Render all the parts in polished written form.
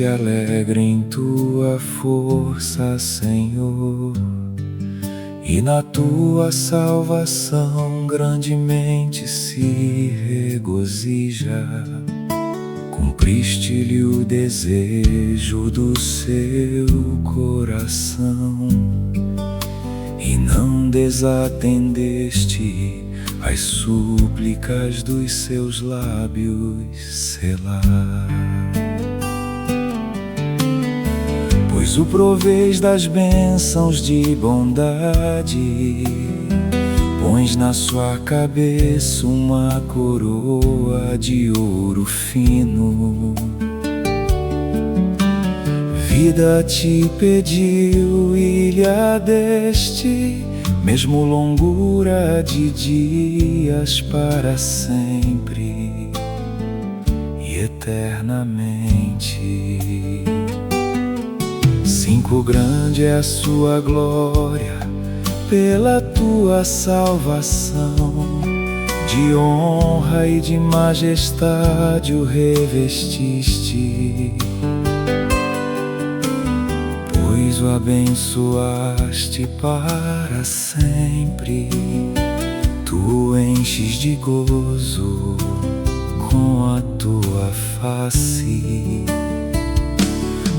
se alegra em tua força, Senhor, e na tua salvação grandemente se regozija. Cumpriste-lhe o desejo do seu coração e não desatendeste as súplicas dos seus lábios, Selá. Pois o provês das bênçãos de bondade, pões na sua cabeça uma coroa de ouro fino. Vida te pediu e lhe a deste, mesmo longura de dias para sempre e eternamente. Grande é a sua glória pela tua salvação, de honra e de majestade o revestiste, pois o abençoaste para sempre. Tu o enches de gozo com a tua face,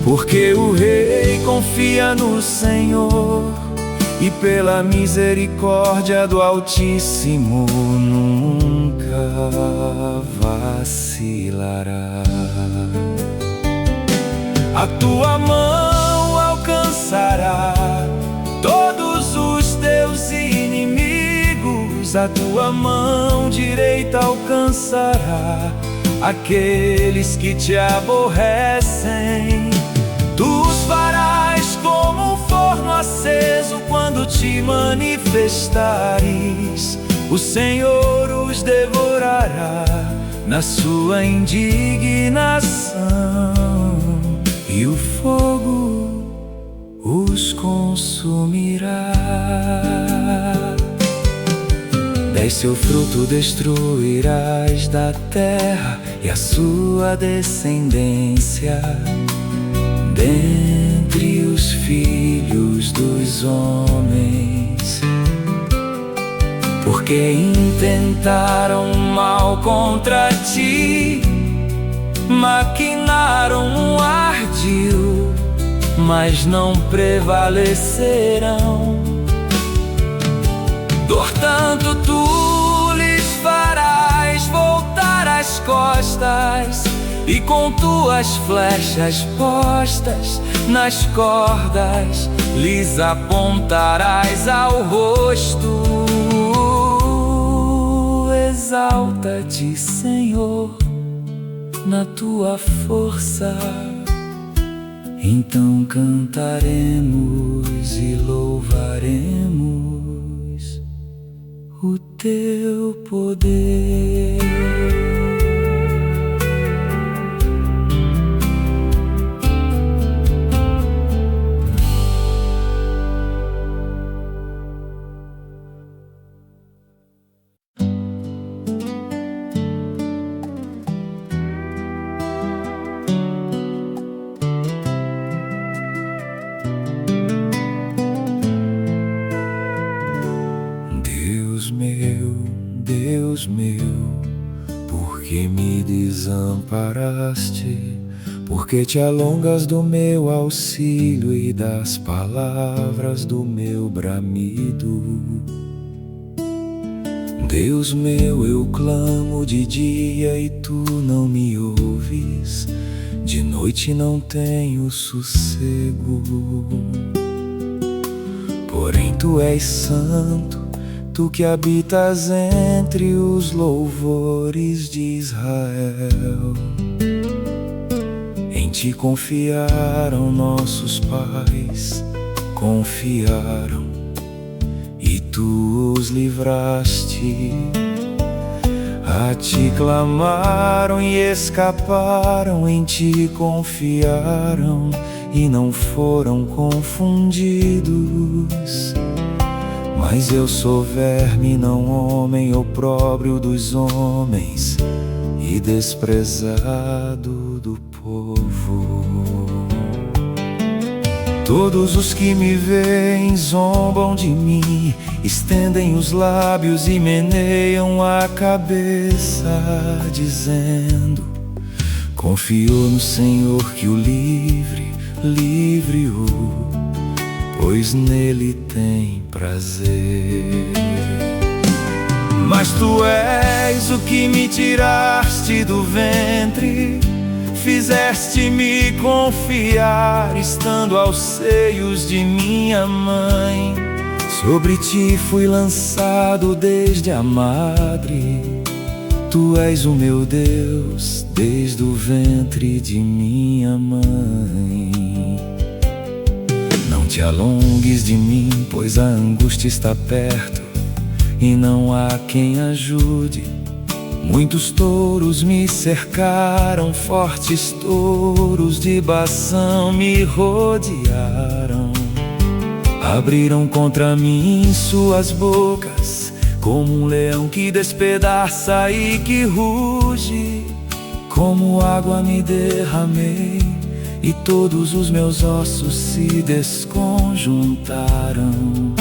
porque o rei confia no Senhor e pela misericórdia do Altíssimo nunca vacilará. A tua mão alcançará todos os teus inimigos, a tua mão direita alcançará aqueles que te aborrecem. Tu os farás como um forno aceso quando te manifestares. O Senhor os devorará na sua indignação, e o fogo os consumirá. Dai seu fruto destruirás da terra, e a sua descendência dentre os filhos dos homens. Porque intentaram mal contra ti, maquinaram um ardil, mas não prevalecerão. Portanto, tu lhes farás voltar as costas, e com tuas flechas postas nas cordas lhes apontarás ao rosto. Exalta-te, Senhor, na tua força, então cantaremos e louvaremos o teu poder. Deus meu, por que me desamparaste? Por que te alongas do meu auxílio e das palavras do meu bramido? Deus meu, eu clamo de dia e tu não me ouves, de noite não tenho sossego. Porém tu és santo, tu que habitas entre os louvores de Israel. Em ti confiaram nossos pais, confiaram, e tu os livraste. A ti clamaram e escaparam, em ti confiaram e não foram confundidos. Mas eu sou verme, não homem, opróbrio dos homens e desprezado do povo. Todos os que me veem zombam de mim, estendem os lábios e meneiam a cabeça, dizendo: confiou no Senhor que o livre-o, pois nele tem prazer. Mas tu és o que me tiraste do ventre, fizeste-me confiar, estando aos seios de minha mãe. Sobre ti fui lançado desde a madre, tu és o meu Deus, desde o ventre de minha mãe. Não te alongues de mim, pois a angústia está perto, e não há quem ajude. Muitos touros me cercaram, fortes touros de Bação me rodearam. Abriram contra mim suas bocas, como um leão que despedaça e que ruge. Como água me derramei, e todos os meus ossos se desconjuntaram.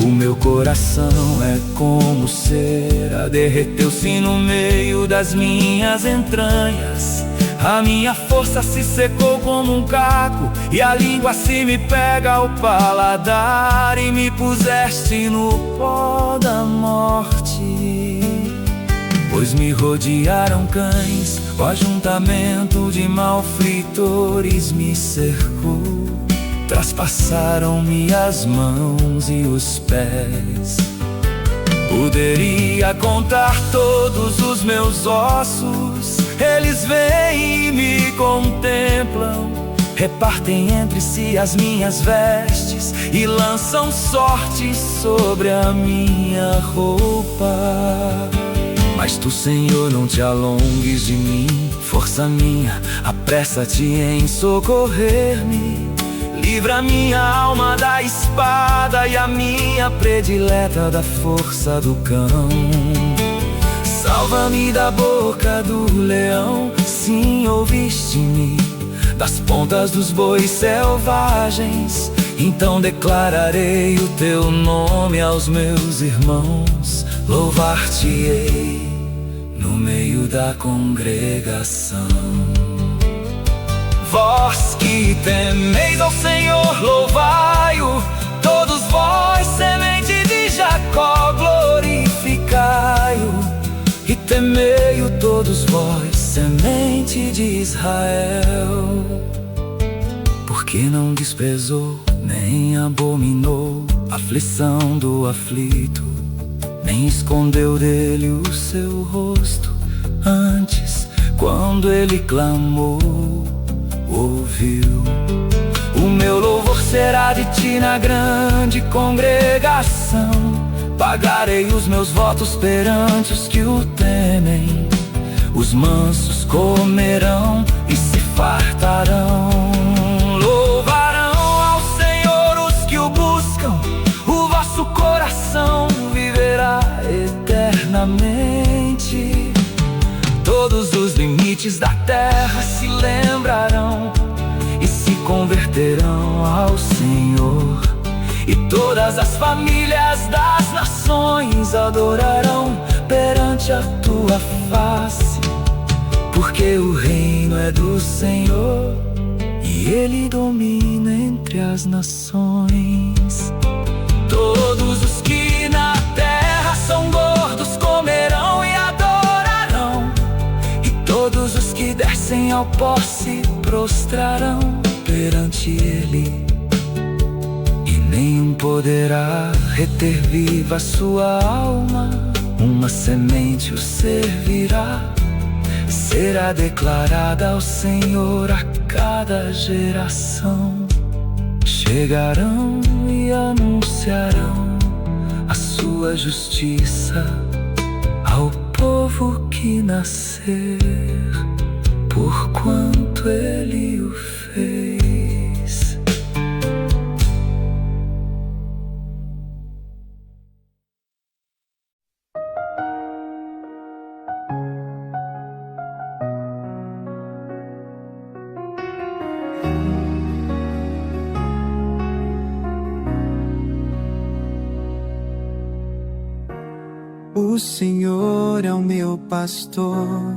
O meu coração é como cera, derreteu-se no meio das minhas entranhas. A minha força se secou como um caco, e a língua se me pega ao paladar. E me puseste no pó da morte, pois me rodearam cães, o ajuntamento de malfeitores me cercou. Traspassaram-me as mãos e os pés. Poderia contar todos os meus ossos, eles vêm e me contemplam. Repartem entre si as minhas vestes e lançam sorte sobre a minha roupa. Mas tu, Senhor, não te alongues de mim, força minha, apressa-te em socorrer-me. Livra minha alma da espada e a minha predileta da força do cão. Salva-me da boca do leão, sim, ouviste-me, das pontas dos bois selvagens. Então declararei o teu nome aos meus irmãos, louvar-te-ei no meio da congregação. Vós que temeis ao Senhor, louvai-o, todos vós, semente de Jacó, glorificai-o. E temei-o todos vós, semente de Israel. Porque não desprezou, nem abominou a aflição do aflito, nem escondeu dele o seu rosto. Antes, quando ele clamou, ouviu. O meu louvor será de ti na grande congregação. Pagarei os meus votos perante os que o temem. Os mansos comerão e se fartarão. Louvarão ao Senhor os que o buscam, o vosso coração viverá eternamente. Todos os limites da terra se lembrarão e se converterão ao Senhor. E todas as famílias das nações adorarão perante a tua face. Porque o reino é do Senhor e Ele domina entre as nações. Todos os que na terra são gordos comerão e adorarão. E todos os que descem ao pó se prostrarão perante Ele. Nenhum poderá reter viva a sua alma, uma semente o servirá. Será declarada ao Senhor a cada geração. Chegarão e anunciarão a sua justiça ao povo que nascer, porquanto Ele o fez. O Senhor é o meu pastor,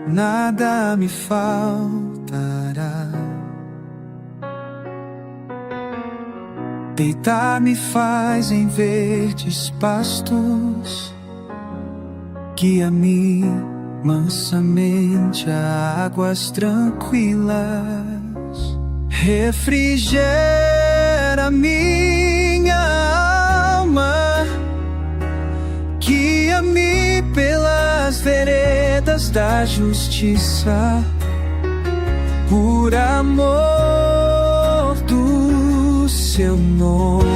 nada me faltará. Deitar-me faz em verdes pastos, guia-me mansamente a águas tranquilas. Refrigera minha alma, guia-me pelas veredas da justiça, por amor do seu nome.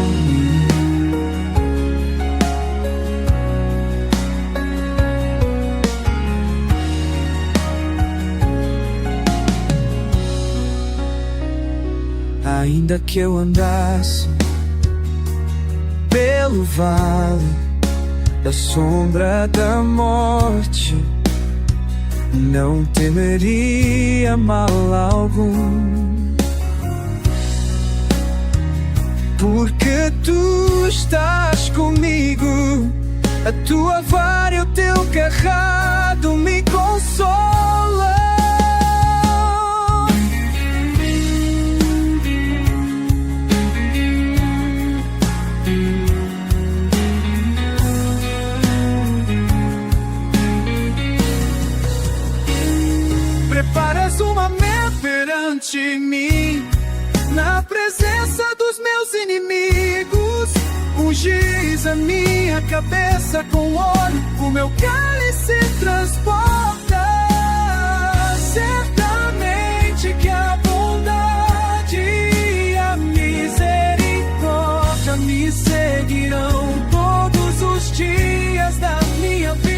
Ainda que eu andasse pelo vale da sombra da morte, não temeria mal algum, porque tu estás comigo. A tua vara e o teu cajado me consolam. Preparas uma mesa perante mim, na presença dos meus inimigos. Ungis a minha cabeça com óleo, o meu cálice transborda. Certamente que a bondade e a misericórdia me seguirão todos os dias da minha vida.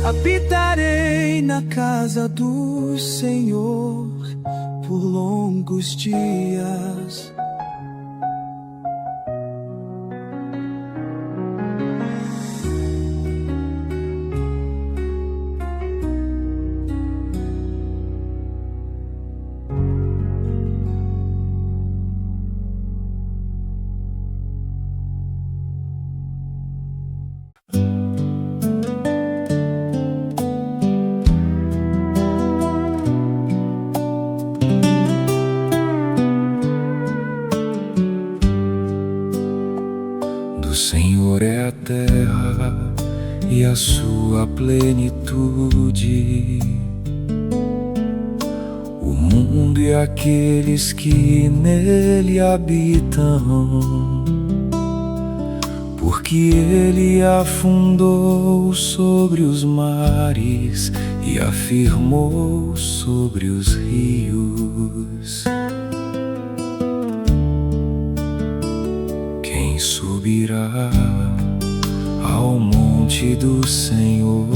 Habitarei na casa do Senhor por longos dias. Do Senhor é a terra e a sua plenitude, o mundo e aqueles que nele habitam. Porque ele afundou sobre os mares e afirmou sobre os rios. Quem subirá ao monte do Senhor?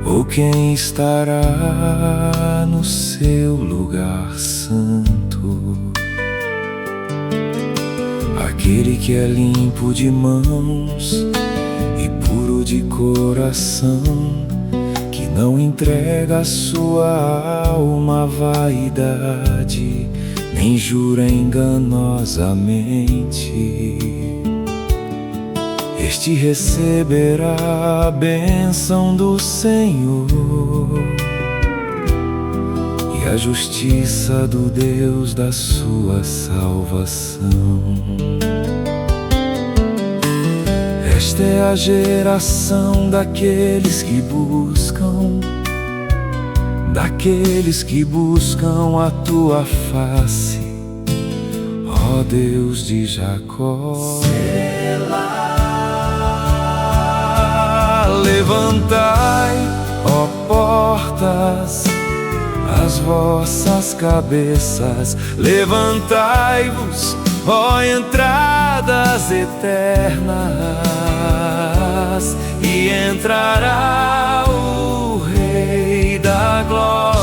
Ou quem estará no seu lugar santo? Aquele que é limpo de mãos e puro de coração, que não entrega a sua alma à vaidade, nem jura enganosamente. Este receberá a bênção do Senhor e a justiça do Deus da sua salvação. Esta é a geração daqueles que buscam a tua face, ó Deus de Jacó. Levantai, ó portas, as vossas cabeças, levantai-vos, ó entradas eternas, e entrará o Rei da Glória.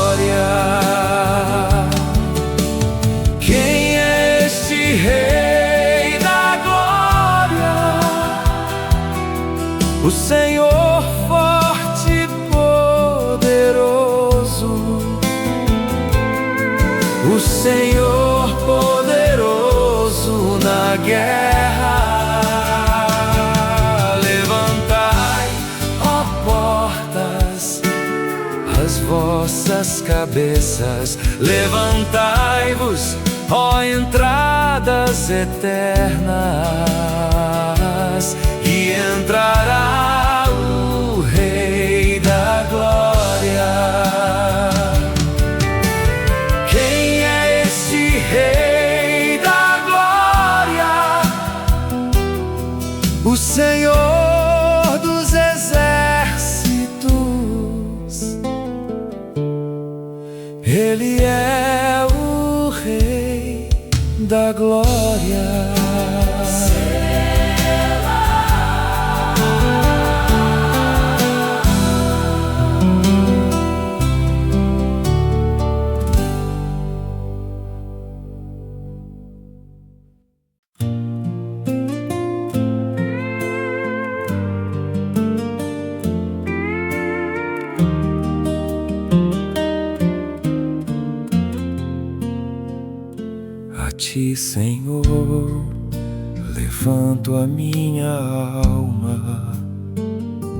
Quem é este Rei da Glória? O Senhor forte e poderoso, o Senhor poderoso, vossas cabeças. Levantai-vos, ó entradas eternas, e entrará o Rei da Glória. Quem é este Rei da Glória? O Senhor dos exércitos. Ele é o Rei da Glória. A ti, Senhor, levanto a minha alma.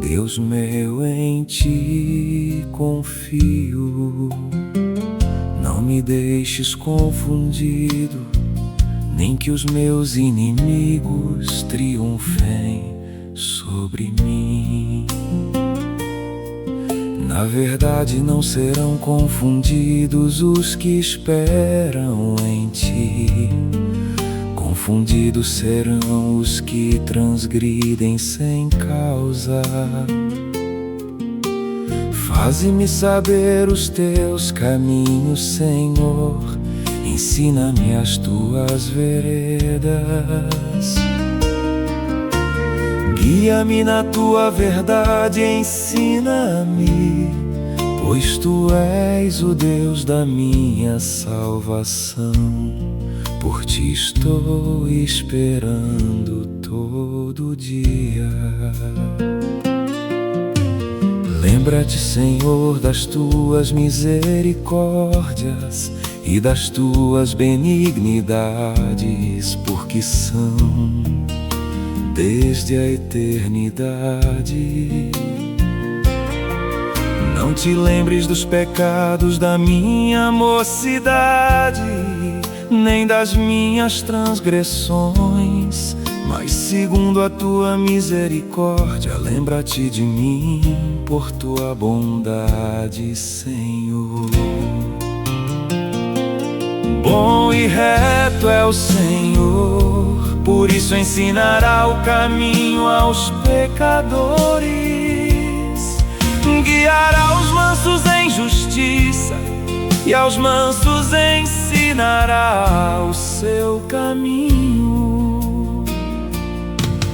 Deus meu, em ti confio. Não me deixes confundido, nem que os meus inimigos triunfem sobre mim. Na verdade não serão confundidos os que esperam em ti. Confundidos serão os que transgridem sem causa. Faze-me saber os teus caminhos, Senhor. Ensina-me as tuas veredas. Guia-me na tua verdade, ensina-me, pois tu és o Deus da minha salvação. Por ti estou esperando todo dia. Lembra-te, Senhor, das tuas misericórdias e das tuas benignidades, porque são desde a eternidade. Não te lembres dos pecados da minha mocidade, nem das minhas transgressões, mas segundo a tua misericórdia, lembra-te de mim por tua bondade, Senhor. Bom e reto é o Senhor, por isso ensinará o caminho aos pecadores. Guiará os mansos em justiça, e aos mansos ensinará o seu caminho.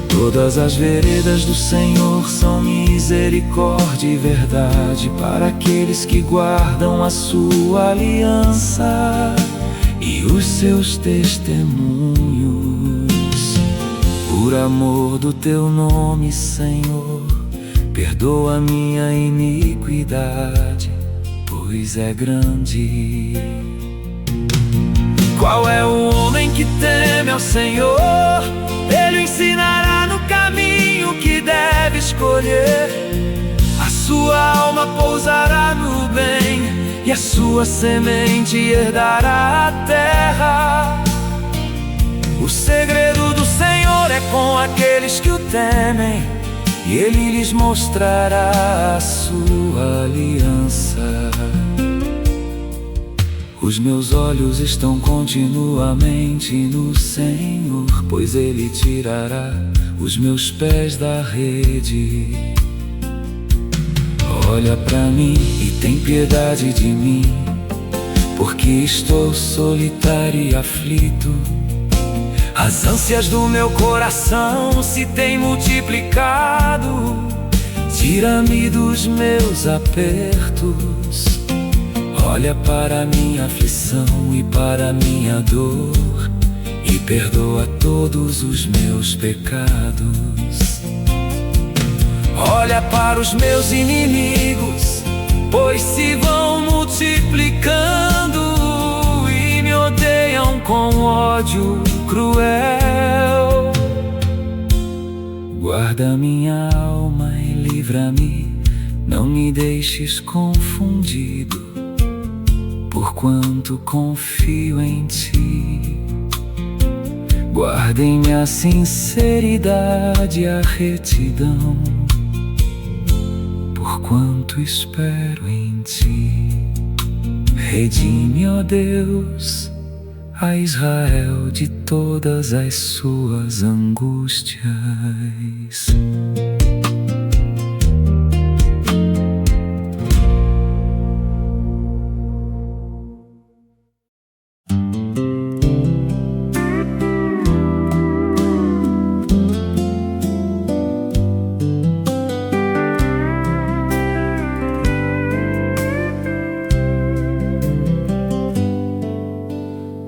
Todas as veredas do Senhor são misericórdia e verdade para aqueles que guardam a sua aliança e os seus testemunhos. Por amor do teu nome, Senhor, perdoa a minha iniquidade, pois é grande. Qual é o homem que teme ao Senhor? Ele o ensinará no caminho que deve escolher. A sua alma pousará no bem, e a sua semente herdará a terra. O segredo do Senhor é com aqueles que o temem, e Ele lhes mostrará a sua aliança. Os meus olhos estão continuamente no Senhor, pois Ele tirará os meus pés da rede. Olha pra mim e tem piedade de mim, porque estou solitário e aflito. As ânsias do meu coração se têm multiplicado. Tira-me dos meus apertos. Olha para a minha aflição e para a minha dor, e perdoa todos os meus pecados. Olha para os meus inimigos, pois se vão multiplicando e me odeiam com ódio cruel. Guarda minha alma e livra-me, não Não me deixes confundido, porquanto confio em ti. Guarda em minha sinceridade a retidão, porquanto espero em ti. Redime, ó Deus, a Israel de todas as suas angústias.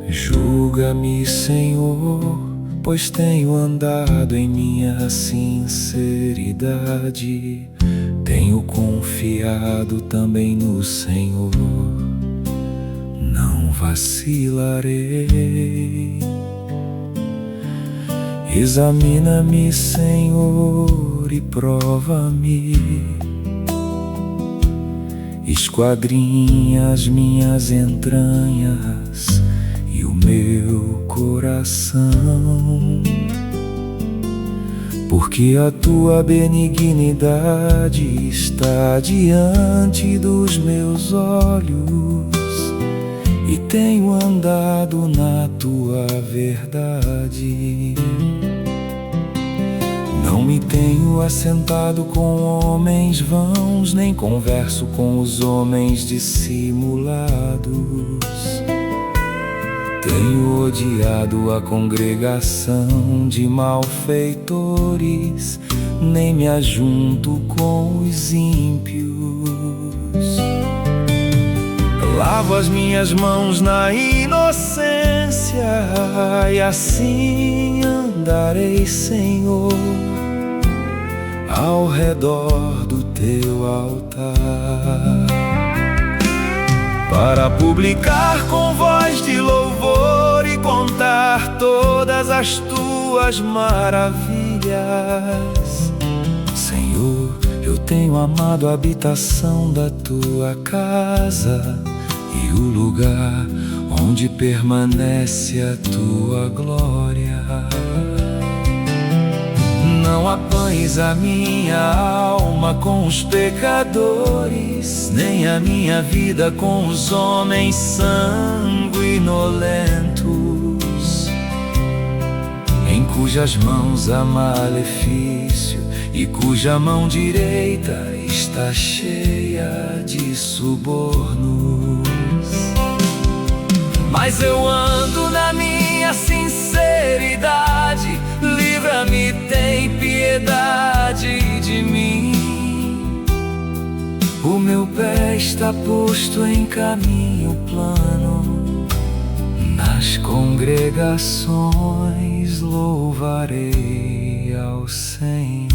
Julga-me, Senhor, pois tenho andado em minha sinceridade. Tenho confiado também no Senhor, não vacilarei. Examina-me, Senhor, e prova-me. Esquadrinha as minhas entranhas e o meu coração, porque a tua benignidade está diante dos meus olhos, e tenho andado na tua verdade. Não me tenho assentado com homens vãos, nem converso com os homens dissimulados. Tenho odiado a congregação de malfeitores, nem me ajunto com os ímpios. Lavo as minhas mãos na inocência, e assim andarei, Senhor, ao redor do teu altar, para publicar com voz de louvor e contar todas as tuas maravilhas. Senhor, eu tenho amado a habitação da tua casa e o lugar onde permanece a tua glória. Não apanhes a minha alma com os pecadores, nem a minha vida com os homens sanguinolentos, em cujas mãos há malefício e cuja mão direita está cheia de subornos. Mas eu ando na minha sinceridade, livra-me, tem piedade de mim. O meu pé está posto em caminho plano, nas congregações louvarei ao Senhor.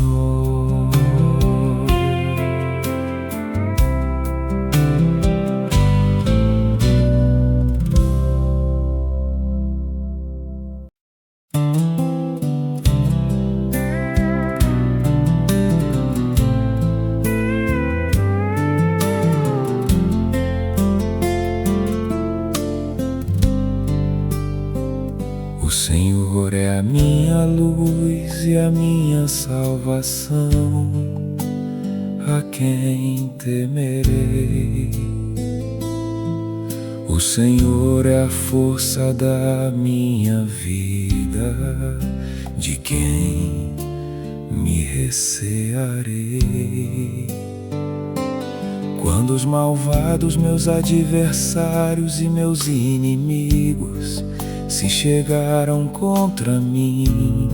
O Senhor é a minha luz e a minha salvação, a quem temerei? O Senhor é a força da minha vida, de quem me recearei? Quando os malvados, meus adversários e meus inimigos se chegaram contra mim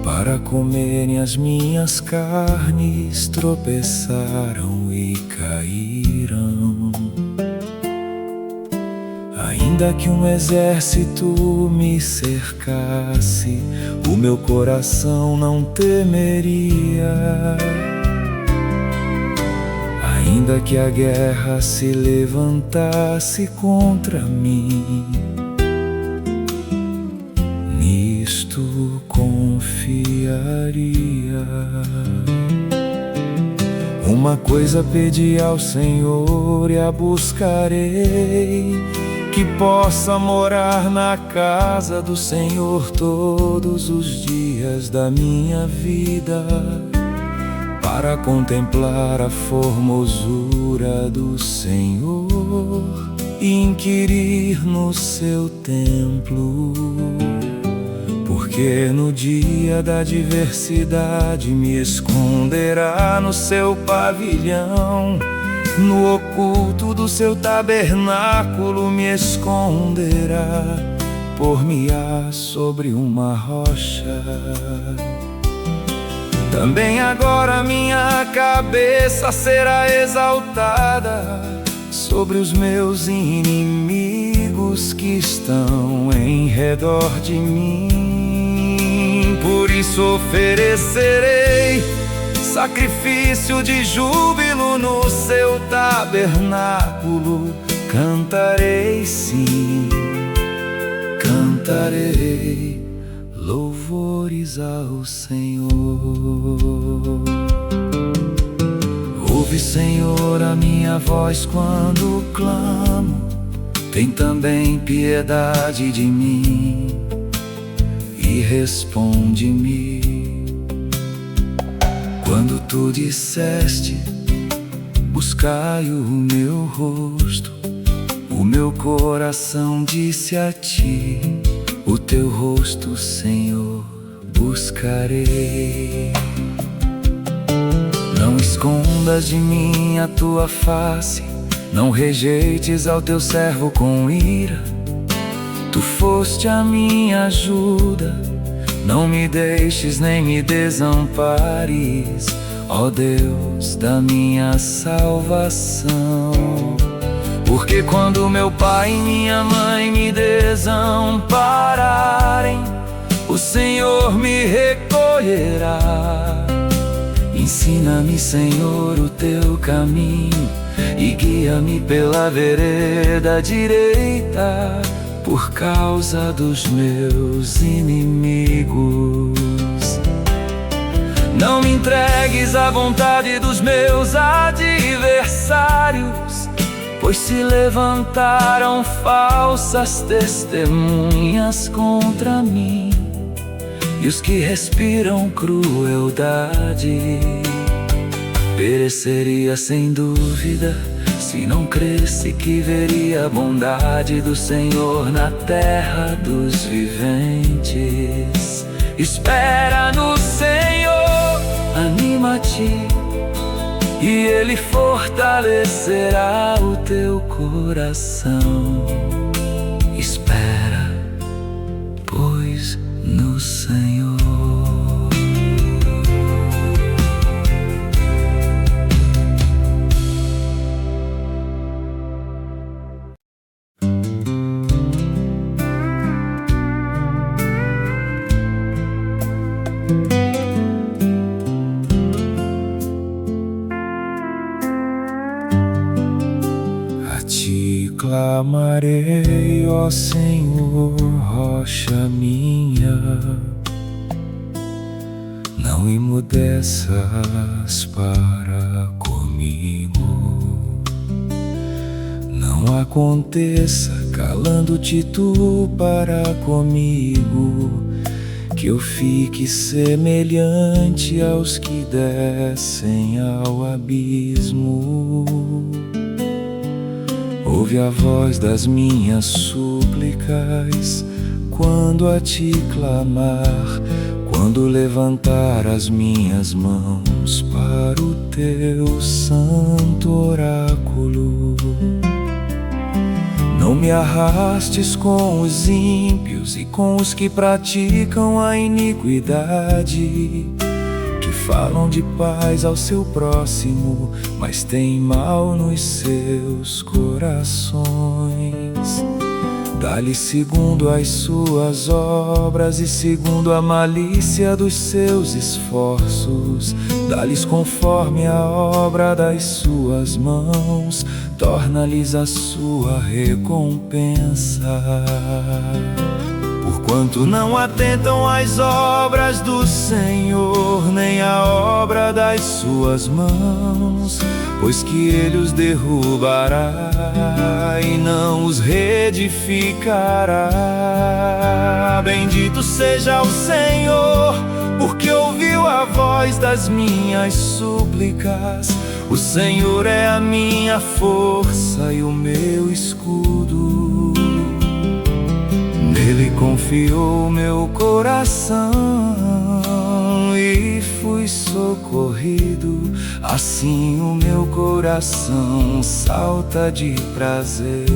para comerem as minhas carnes, tropeçaram e caíram. Ainda que um exército me cercasse, o meu coração não temeria. Ainda que a guerra se levantasse contra mim, nisto confiaria. Uma coisa pedi ao Senhor e a buscarei, que possa morar na casa do Senhor todos os dias da minha vida, para contemplar a formosura do Senhor e inquirir no seu templo. Porque no dia da adversidade me esconderá no seu pavilhão, no oculto do seu tabernáculo me esconderá, por-me-á sobre uma rocha. Também agora minha cabeça será exaltada sobre os meus inimigos que estão em redor de mim. Por isso oferecerei sacrifício de júbilo no seu tabernáculo. Cantarei, sim, cantarei louvores ao Senhor. Ouve, Senhor, a minha voz quando clamo, tem também piedade de mim e responde-me. Quando tu disseste, buscai o meu rosto, o meu coração disse a ti, o teu rosto, Senhor, buscarei. Não escondas de mim a tua face, não rejeites ao teu servo com ira. Tu foste a minha ajuda, não me deixes nem me desampares, ó Deus da minha salvação. Porque quando meu pai e minha mãe me desampararem, o Senhor me recolherá. Ensina-me, Senhor, o teu caminho e guia-me pela vereda direita, por causa dos meus inimigos. Não me entregues à vontade dos meus adversários, pois se levantaram falsas testemunhas contra mim, e os que respiram crueldade. Pereceria sem dúvida se não cresse que veria a bondade do Senhor na terra dos viventes. Espera no Senhor, anima-te, e Ele fortalecerá o teu coração. Espera, pois, no Senhor. Clamarei, ó Senhor, rocha minha, não emudeças para comigo. Não aconteça, calando-te tu para comigo, que eu fique semelhante aos que descem ao abismo. Ouve a voz das minhas súplicas quando a ti clamar, quando levantar as minhas mãos para o teu santo oráculo. Não me arrastes com os ímpios e com os que praticam a iniquidade, que falam de paz ao seu próximo, mas têm mal nos seus corações. Dá-lhe segundo as suas obras e segundo a malícia dos seus esforços. Dá-lhes conforme a obra das suas mãos, torna-lhes a sua recompensa. quanto não atentam às obras do Senhor, nem à obra das suas mãos, pois que Ele os derrubará e não os reedificará. Bendito seja o Senhor, porque ouviu a voz das minhas súplicas. O Senhor é a minha força e o meu escudo. Nele confiou meu coração e fui socorrido. Assim o meu coração salta de prazer,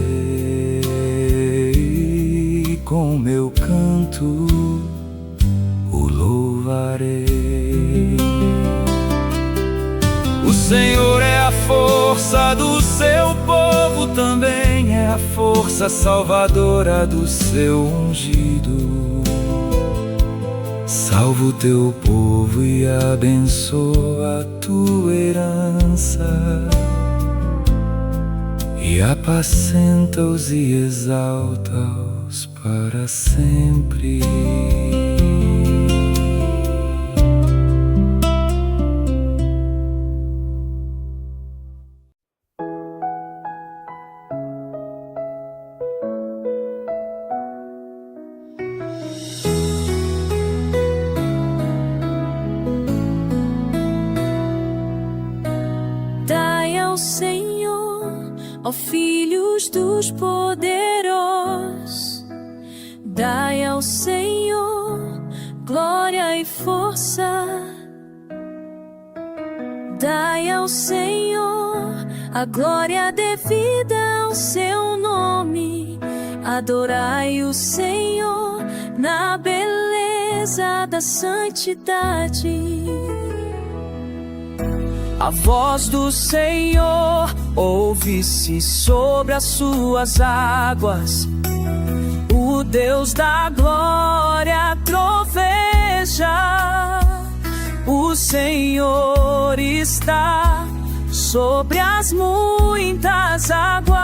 e com meu canto o louvarei. O Senhor é a força do seu povo, também é a força salvadora do seu ungido. Salva o teu povo e abençoa a tua herança, e apacenta-os e exalta-os para sempre. Ó filhos dos poderosos, dai ao Senhor glória e força. Dai ao Senhor a glória devida ao seu nome. Adorai o Senhor na beleza da santidade. A voz do Senhor ouve-se sobre as suas águas. O Deus da glória troveja. O Senhor está sobre as muitas águas.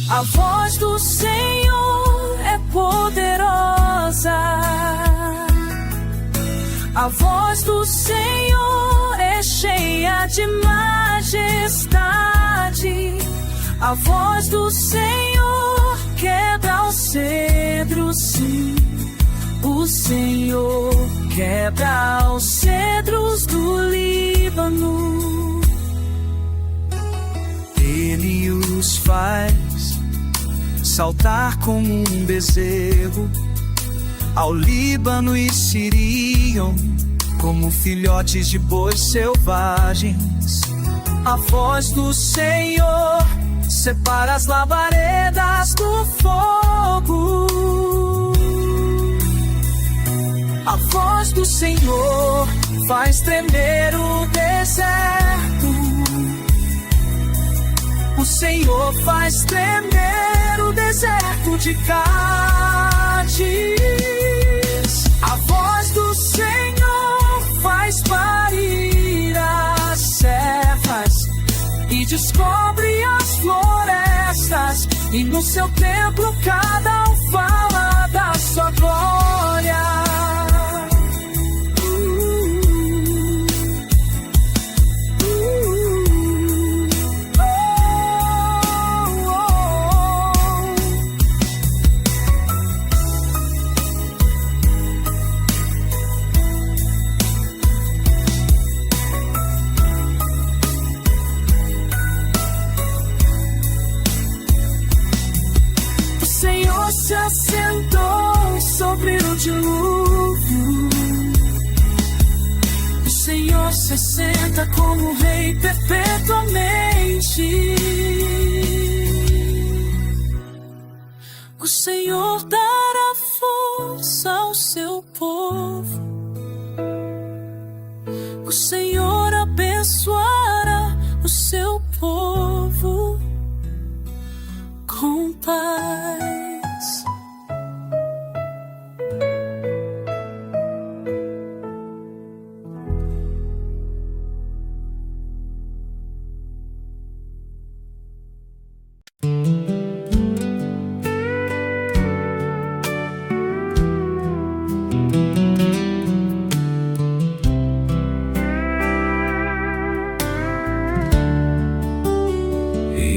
A voz do Senhor é poderosa. A voz do Senhor é cheia de majestade. A voz do Senhor quebra os cedros, sim. O Senhor quebra os cedros do Líbano. Ele os faz saltar como um bezerro. Ao Líbano e Sirion, como filhotes de bois selvagens. A voz do Senhor separa as labaredas do fogo. A voz do Senhor faz tremer o deserto. O Senhor faz tremer o deserto de Cádiz. A voz do Senhor faz parir as servas e descobre as florestas. E no seu templo cada um fala da sua glória. Se assentou sobre o dilúvio. O Senhor se assenta como rei perpetuamente. O Senhor dará força ao seu povo. O Senhor abençoará o seu povo com paz.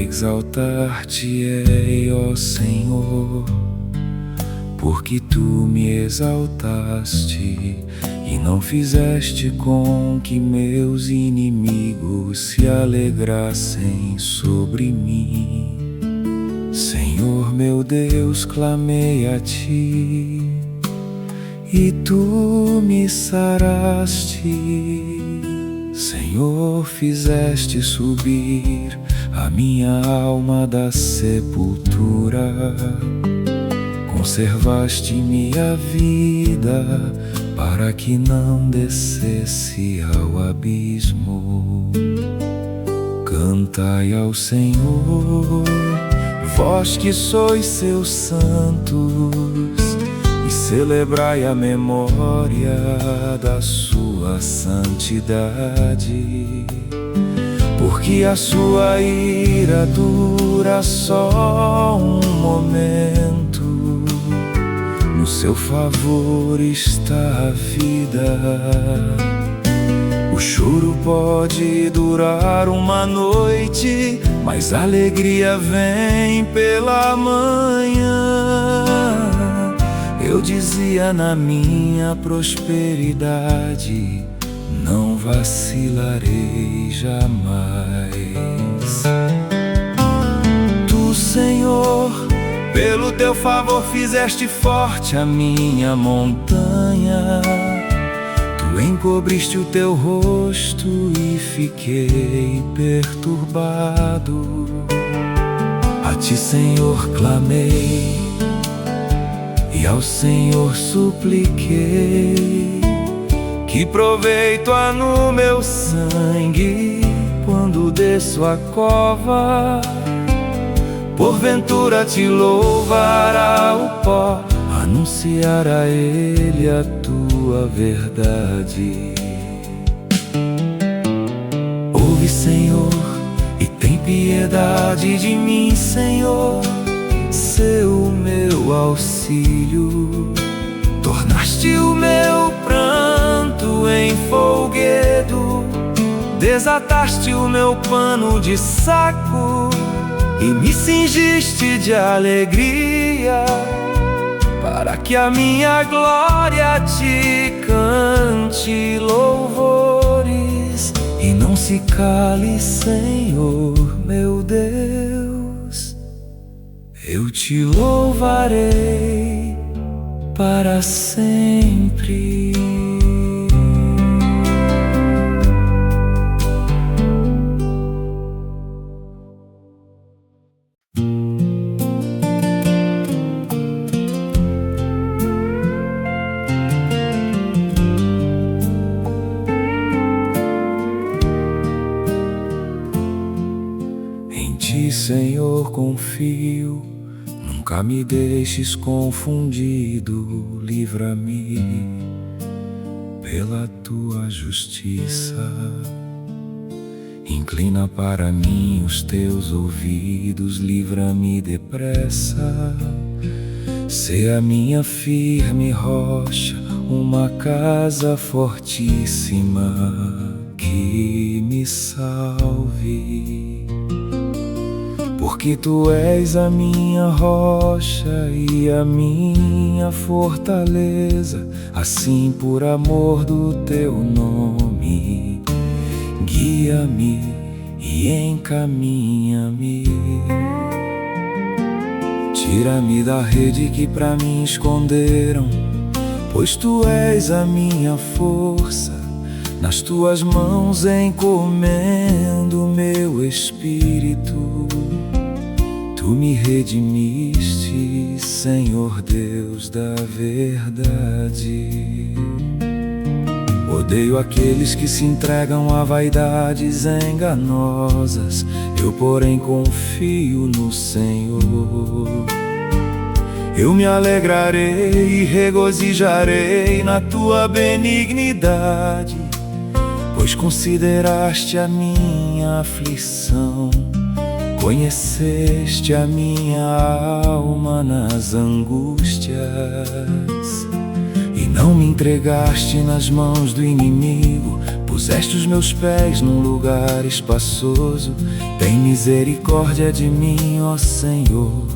exaltar-te-ei, ó Senhor, porque tu me exaltaste e não fizeste com que meus inimigos se alegrassem sobre mim. Senhor meu Deus, clamei a ti e tu me saraste. Senhor, fizeste subir a minha alma da sepultura, conservaste minha vida para que não descesse ao abismo. Cantai ao Senhor, vós que sois seus santos, e celebrai a memória da sua santidade, porque a sua ira dura só um momento, no seu favor está a vida. O choro pode durar uma noite, mas a alegria vem pela manhã. Eu dizia na minha prosperidade, não vacilarei jamais. Tu, Senhor, pelo teu favor fizeste forte a minha montanha. Tu encobriste o teu rosto e fiquei perturbado. A ti, Senhor, clamei e ao Senhor supliquei. Que proveito há no meu sangue quando desço a cova? Porventura te louvará o pó, anunciar a ele a tua verdade. Ouve, Senhor, e tem piedade de mim, Senhor, sê o meu auxílio. Tornaste o meu pranto em folguedo, desataste o meu pano de saco e me cingiste de alegria, para que a minha glória te cante louvores e não se cale, Senhor meu Deus. Eu te louvarei para sempre. Em ti, Senhor, confio. Nunca me deixes confundido, livra-me pela tua justiça. Inclina para mim os teus ouvidos, livra-me depressa. Sê a minha firme rocha, uma casa fortíssima que me salve. Porque tu és a minha rocha e a minha fortaleza, assim por amor do teu nome, guia-me e encaminha-me. Tira-me da rede que pra mim esconderam, pois tu és a minha força. Nas tuas mãos encomendo meu espírito. Tu me redimiste, Senhor Deus da verdade. Odeio aqueles que se entregam a vaidades enganosas, eu porém confio no Senhor. Eu me alegrarei e regozijarei na tua benignidade, pois consideraste a minha aflição. Conheceste a minha alma nas angústias e não me entregaste nas mãos do inimigo. Por Puseste os meus pés num lugar espaçoso. Tem misericórdia de mim, ó Senhor,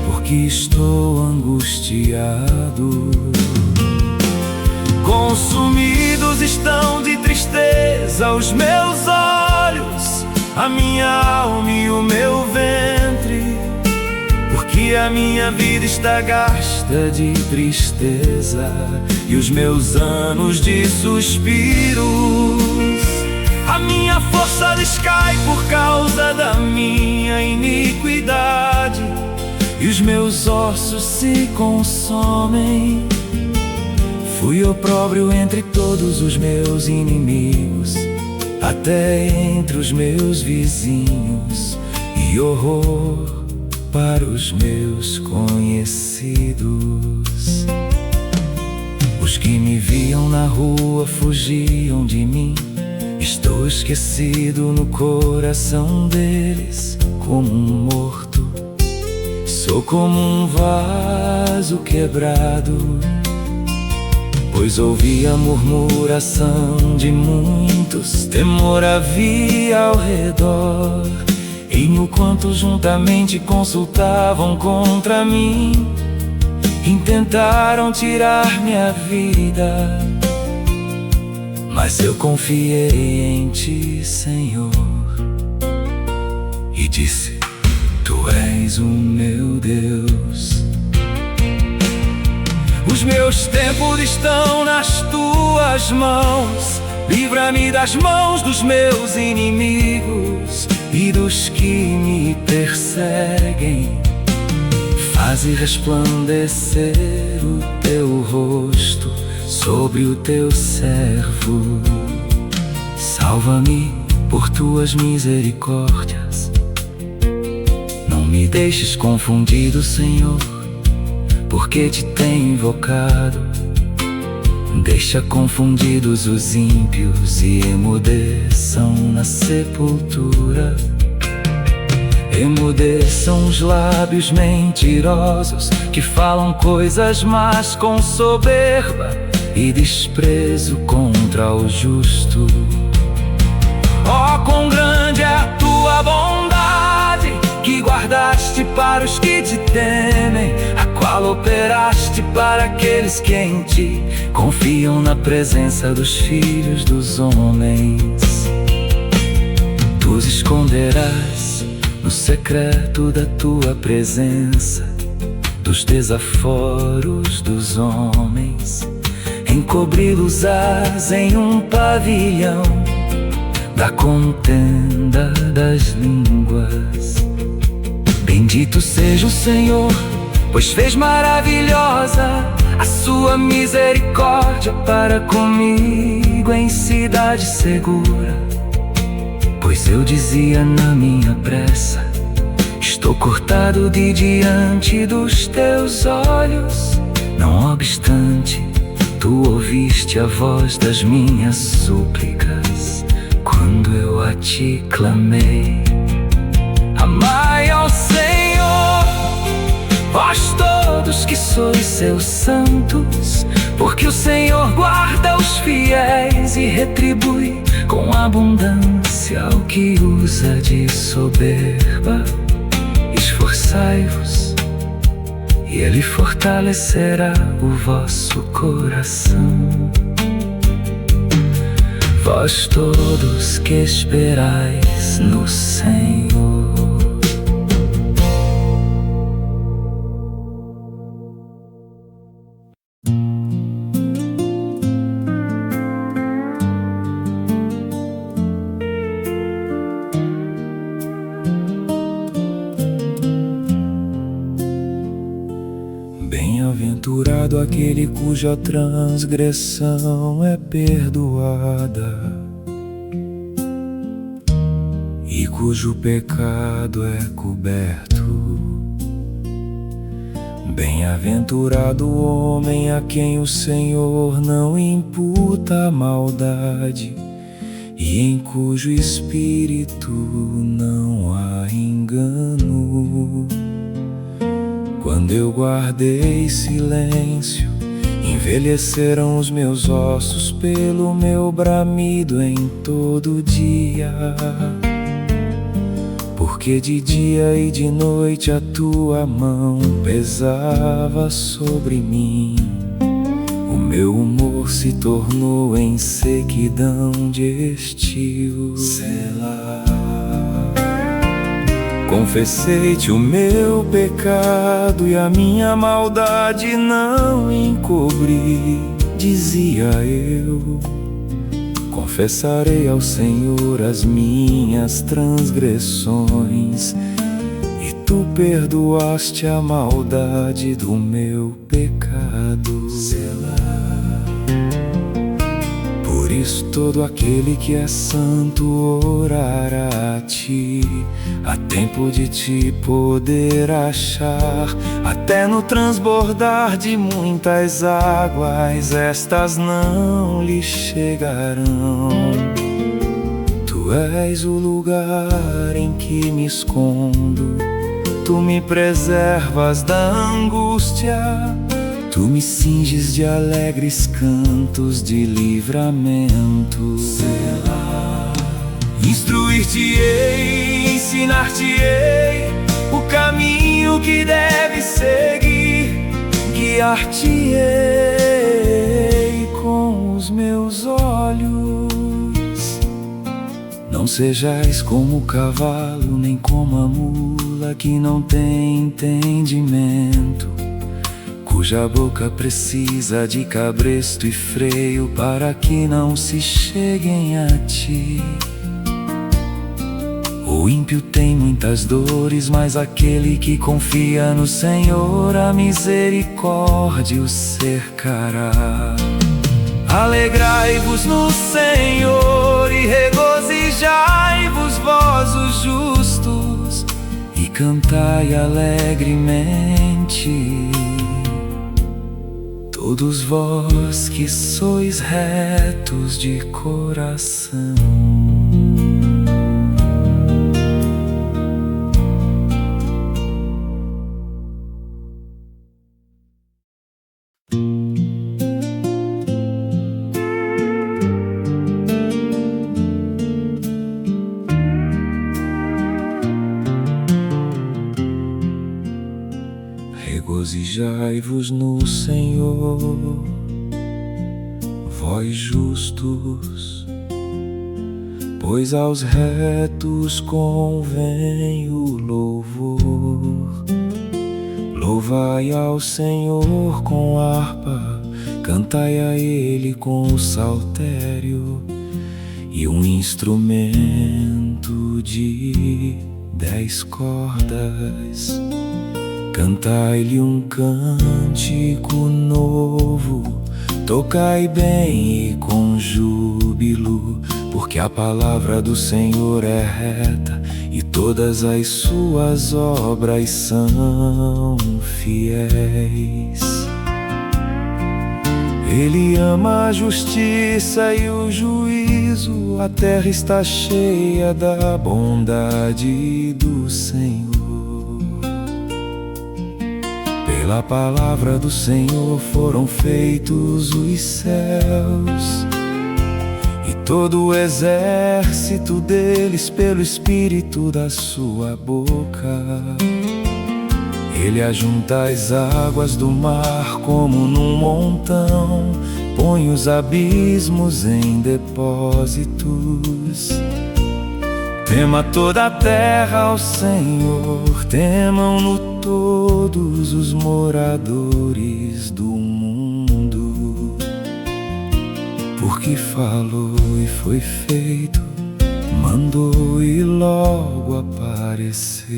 porque estou angustiado. Consumidos estão de tristeza os meus olhos, a minha alma e o meu ventre, porque a minha vida está gasta de tristeza e os meus anos de suspiros. A minha força descai por causa da minha iniquidade e os meus ossos se consomem. Fui opróbrio entre todos os meus inimigos, até entre os meus vizinhos, e horror para os meus conhecidos. Os que me viam na rua fugiam de mim. Estou esquecido no coração deles, como um morto. Sou como um vaso quebrado, pois ouvi a murmuração de muitos. Temor havia ao redor, e no quanto juntamente consultavam contra mim, intentaram tirar minha vida. Mas eu confiei em Ti, Senhor, e disse: Tu és o meu Deus. Os meus tempos estão nas Tuas mãos. Livra-me das mãos dos meus inimigos e dos que me perseguem. Faze resplandecer o Teu rosto sobre o Teu servo. Salva-me por Tuas misericórdias. Não me deixes confundido, Senhor, porque Te tenho invocado. Deixa confundidos os ímpios e emudeçam na sepultura. Emudeçam os lábios mentirosos que falam coisas más com soberba e desprezo contra o justo. Oh, quão grande é a Tua bondade, que guardaste para os que Te temem, a qual operaste para aqueles que em Ti confiam na presença dos filhos dos homens. Tu os esconderás no secreto da Tua presença, dos desaforos dos homens. Encobri-los-ás em um pavilhão da contenda das línguas. Bendito seja o Senhor, pois fez maravilhosa a Sua misericórdia para comigo em cidade segura. Pois eu dizia na minha pressa: estou cortado de diante dos Teus olhos. Não obstante, Tu ouviste a voz das minhas súplicas quando eu a Ti clamei. Amai ao Senhor, vós todos que sois Seus santos, porque o Senhor guarda os fiéis e retribui com abundância ao que usa de soberba. Esforçai-vos, e Ele fortalecerá o vosso coração. Vós todos que esperais no Senhor. Bem-aventurado aquele cuja transgressão é perdoada e cujo pecado é coberto. Bem-aventurado o homem a quem o Senhor não imputa a maldade e em cujo espírito não há engano. Quando eu guardei silêncio, Envelhecerão os meus ossos pelo meu bramido em todo dia, porque de dia e de noite a tua mão pesava sobre mim. O meu humor se tornou em sequidão de estio. Selá. Confessei-te o meu pecado e a minha maldade não encobri, dizia eu. Confessarei ao Senhor as minhas transgressões, e tu perdoaste a maldade do meu pecado. Selá. Por isso todo aquele que é santo orará a ti. Há tempo de te poder achar, até no transbordar de muitas águas, estas não lhe chegarão. Tu és o lugar em que me escondo, tu me preservas da angústia, tu me cinges de alegres cantos de livramento. Selá. Instruir-te-ei, ensinar-te-ei o caminho que deves seguir, guiar-te-ei com os meus olhos. Não sejais como o cavalo, nem como a mula que não tem entendimento, cuja boca precisa de cabresto e freio para que não se cheguem a ti. O ímpio tem muitas dores, mas aquele que confia no Senhor, a misericórdia o cercará. Alegrai-vos no Senhor e regozijai-vos, vós os justos, e cantai alegremente, todos vós que sois retos de coração. Regozijai-vos no Senhor, vós justos, pois aos retos convém o louvor. Louvai ao Senhor com harpa, cantai a Ele com o saltério e um instrumento de 10 cordas. Cantai-lhe um cântico novo, tocai bem e com júbilo, porque a palavra do Senhor é reta e todas as suas obras são fiéis. Ele ama a justiça e o juízo, a terra está cheia da bondade do Senhor. Pela palavra do Senhor foram feitos os céus, e todo o exército deles pelo Espírito da sua boca. Ele ajunta as águas do mar como num montão, põe os abismos em depósitos. Tema toda a terra ao Senhor, temam-no todos os moradores do mundo. Porque falou e foi feito, mandou e logo apareceu.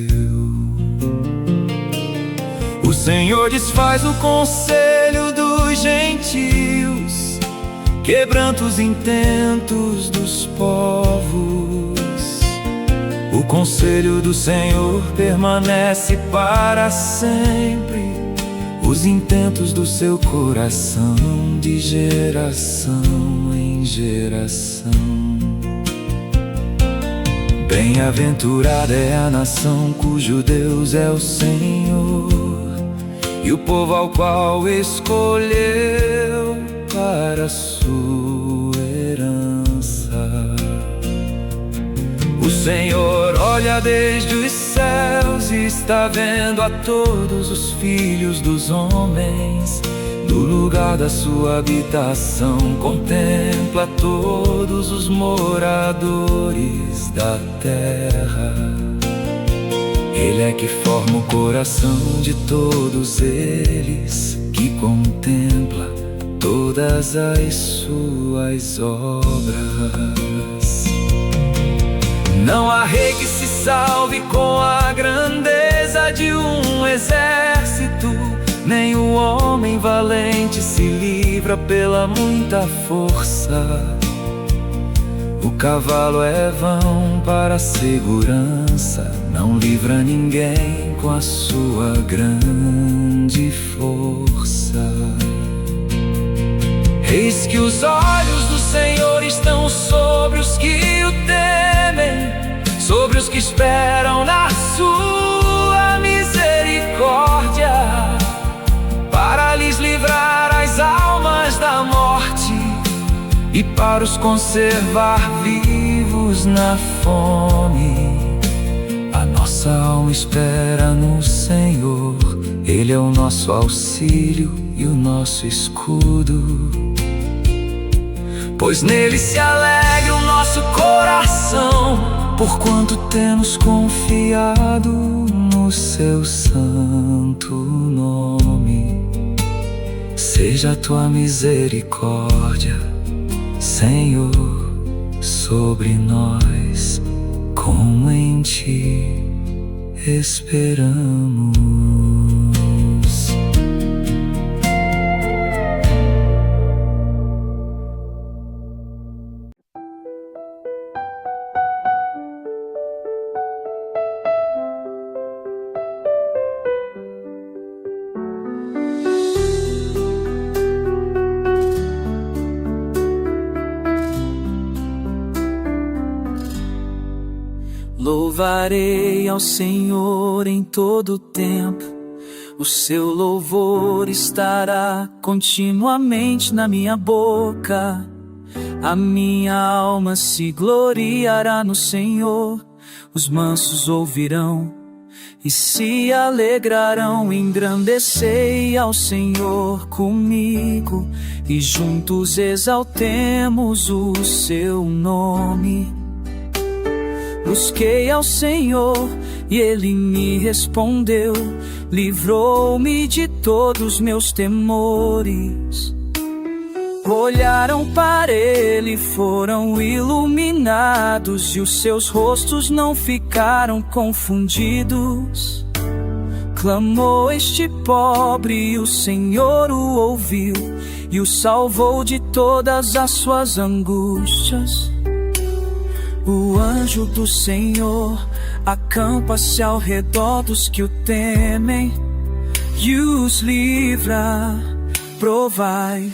O Senhor desfaz o conselho dos gentios, quebranta os intentos dos povos. O conselho do Senhor permanece para sempre, os intentos do seu coração de geração em geração. Bem-aventurada é a nação cujo Deus é o Senhor, e o povo ao qual escolheu. para sua herança. O Senhor olha desde os céus e está vendo a todos os filhos dos homens. Do lugar da sua habitação contempla todos os moradores da terra. Ele é que forma o coração de todos eles, que contempla todas as suas obras. Não há rei que se salve com a grandeza de um exército, nem o homem valente se livra pela muita força. O cavalo é vão para a segurança, não livra ninguém com a sua grande força. Eis que os olhos do Senhor estão sobre os que o temem, sobre os que esperam na sua misericórdia, para lhes livrar as almas da morte e para os conservar vivos na fome. A nossa alma espera no Senhor, Ele é o nosso auxílio e o nosso escudo. Pois nele se alegra o nosso coração, porquanto temos confiado no seu santo nome. Seja a tua misericórdia, Senhor, sobre nós, como em ti esperamos. Louvarei ao Senhor em todo o tempo, o seu louvor estará continuamente na minha boca. A minha alma se gloriará no Senhor, os mansos ouvirão e se alegrarão. Engrandecei ao Senhor comigo e juntos exaltemos o seu nome. Busquei ao Senhor e Ele me respondeu, livrou-me de todos meus temores. Olharam para Ele, foram iluminados e os seus rostos não ficaram confundidos. Clamou este pobre e o Senhor o ouviu e o salvou de todas as suas angústias. O anjo do Senhor acampa-se ao redor dos que o temem e os livra. Provai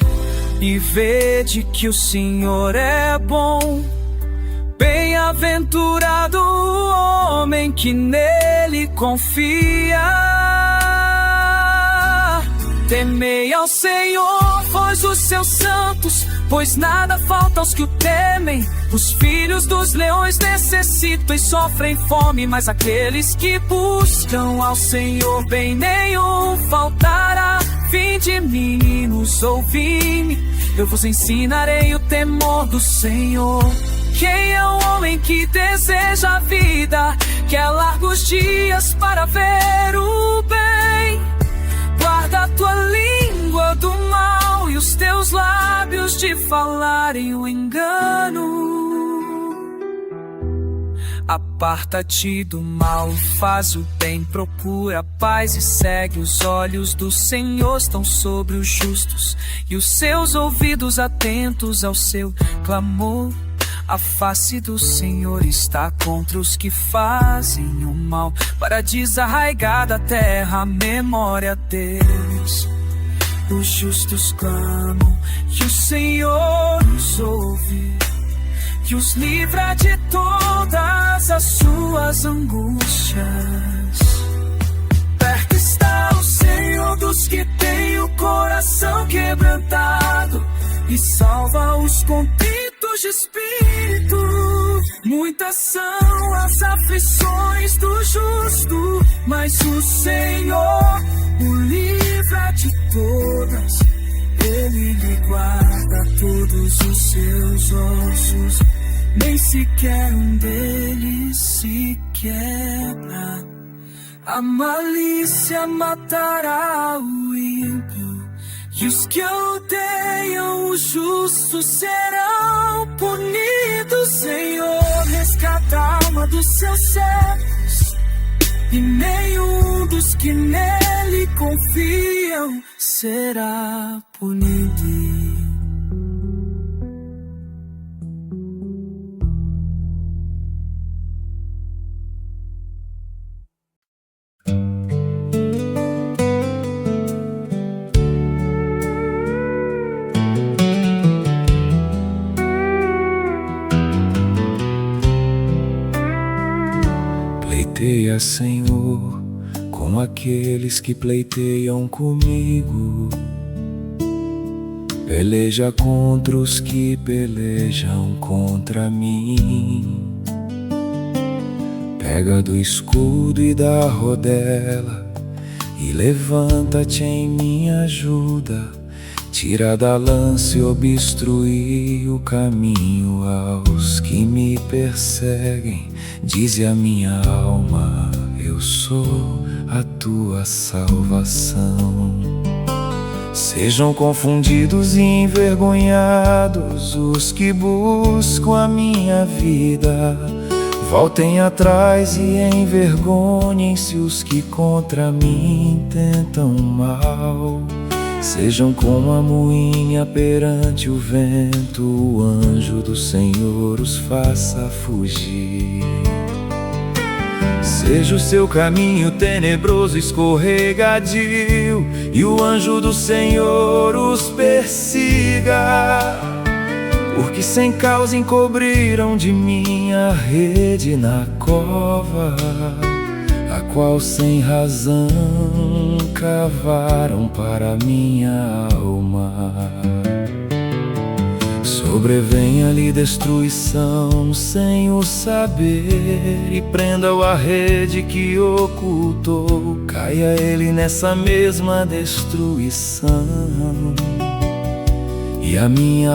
e vede que o Senhor é bom. Bem-aventurado o homem que nele confia. Temei ao Senhor, vós os seus santos, pois nada falta aos que o temem. Os filhos dos leões necessitam e sofrem fome, mas aqueles que buscam ao Senhor bem nenhum faltará. Vinde, meninos, ouvi-me, eu vos ensinarei o temor do Senhor. Quem é o homem que deseja a vida, quer largos dias para ver o bem? Guarda a tua língua do mal e os teus lábios de falarem o engano. Aparta-te do mal, faz o bem, procura a paz e segue. Os olhos do Senhor estão sobre os justos e os seus ouvidos atentos ao seu clamor. A face do Senhor está contra os que fazem o mal, para desarraigar da terra a memória deles. Os justos clamam e o Senhor os ouve e os livra de todas as suas angústias. Perto está o Senhor dos que têm o coração quebrantado e salva os contritos de espírito. Muitas são as aflições do justo, mas o Senhor o livra de todas. Ele lhe guarda todos os seus ossos, nem sequer um deles se quebra. A malícia matará o ímpio, e os que odeiam o justo serão punidos. Senhor, resgata a alma dos seus servos, e nenhum dos que nele confiam será punido. Pleiteia, Senhor, com aqueles que pleiteiam comigo. Peleja contra os que pelejam contra mim. Pega do escudo e da rodela e levanta-te em minha ajuda. Tira da lança e obstrui o caminho aos que me perseguem. Dize a minha alma, eu sou a tua salvação. Sejam confundidos e envergonhados os que buscam a minha vida. Voltem atrás e envergonhem-se os que contra mim tentam mal. Sejam como a moinha perante o vento, o anjo do Senhor os faça fugir. Seja o seu caminho tenebroso, escorregadio, e o anjo do Senhor os persiga. Porque sem causa encobriram de mim a rede na cova, a qual sem razão cavaram para minha alma. Sobrevenha-lhe destruição sem o saber, e prenda-o a rede que ocultou. Caia ele nessa mesma destruição, e a minha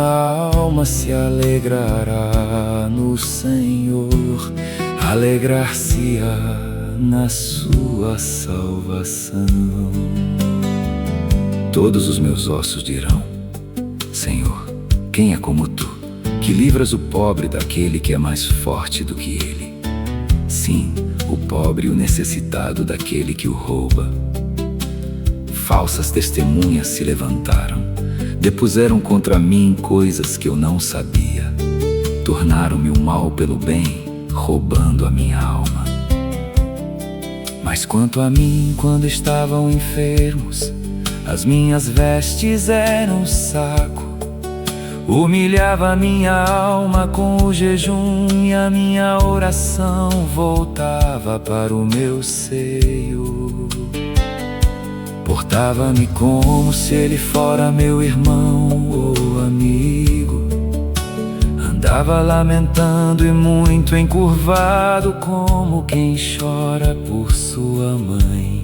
alma se alegrará no Senhor, alegrar-se-á na sua salvação. Todos os meus ossos dirão: Senhor, quem é como tu, que livras o pobre daquele que é mais forte do que ele? Sim, o pobre e o necessitado daquele que o rouba. Falsas testemunhas se levantaram, depuseram contra mim coisas que eu não sabia. Tornaram-me o mal pelo bem, roubando a minha alma. Mas quanto a mim, quando estavam enfermos, as minhas vestes eram saco. Humilhava a minha alma com o jejum, e a minha oração voltava para o meu seio. Portava-me como se ele fora meu irmão ou amigo. Andava lamentando e muito encurvado, como quem chora por sua mãe.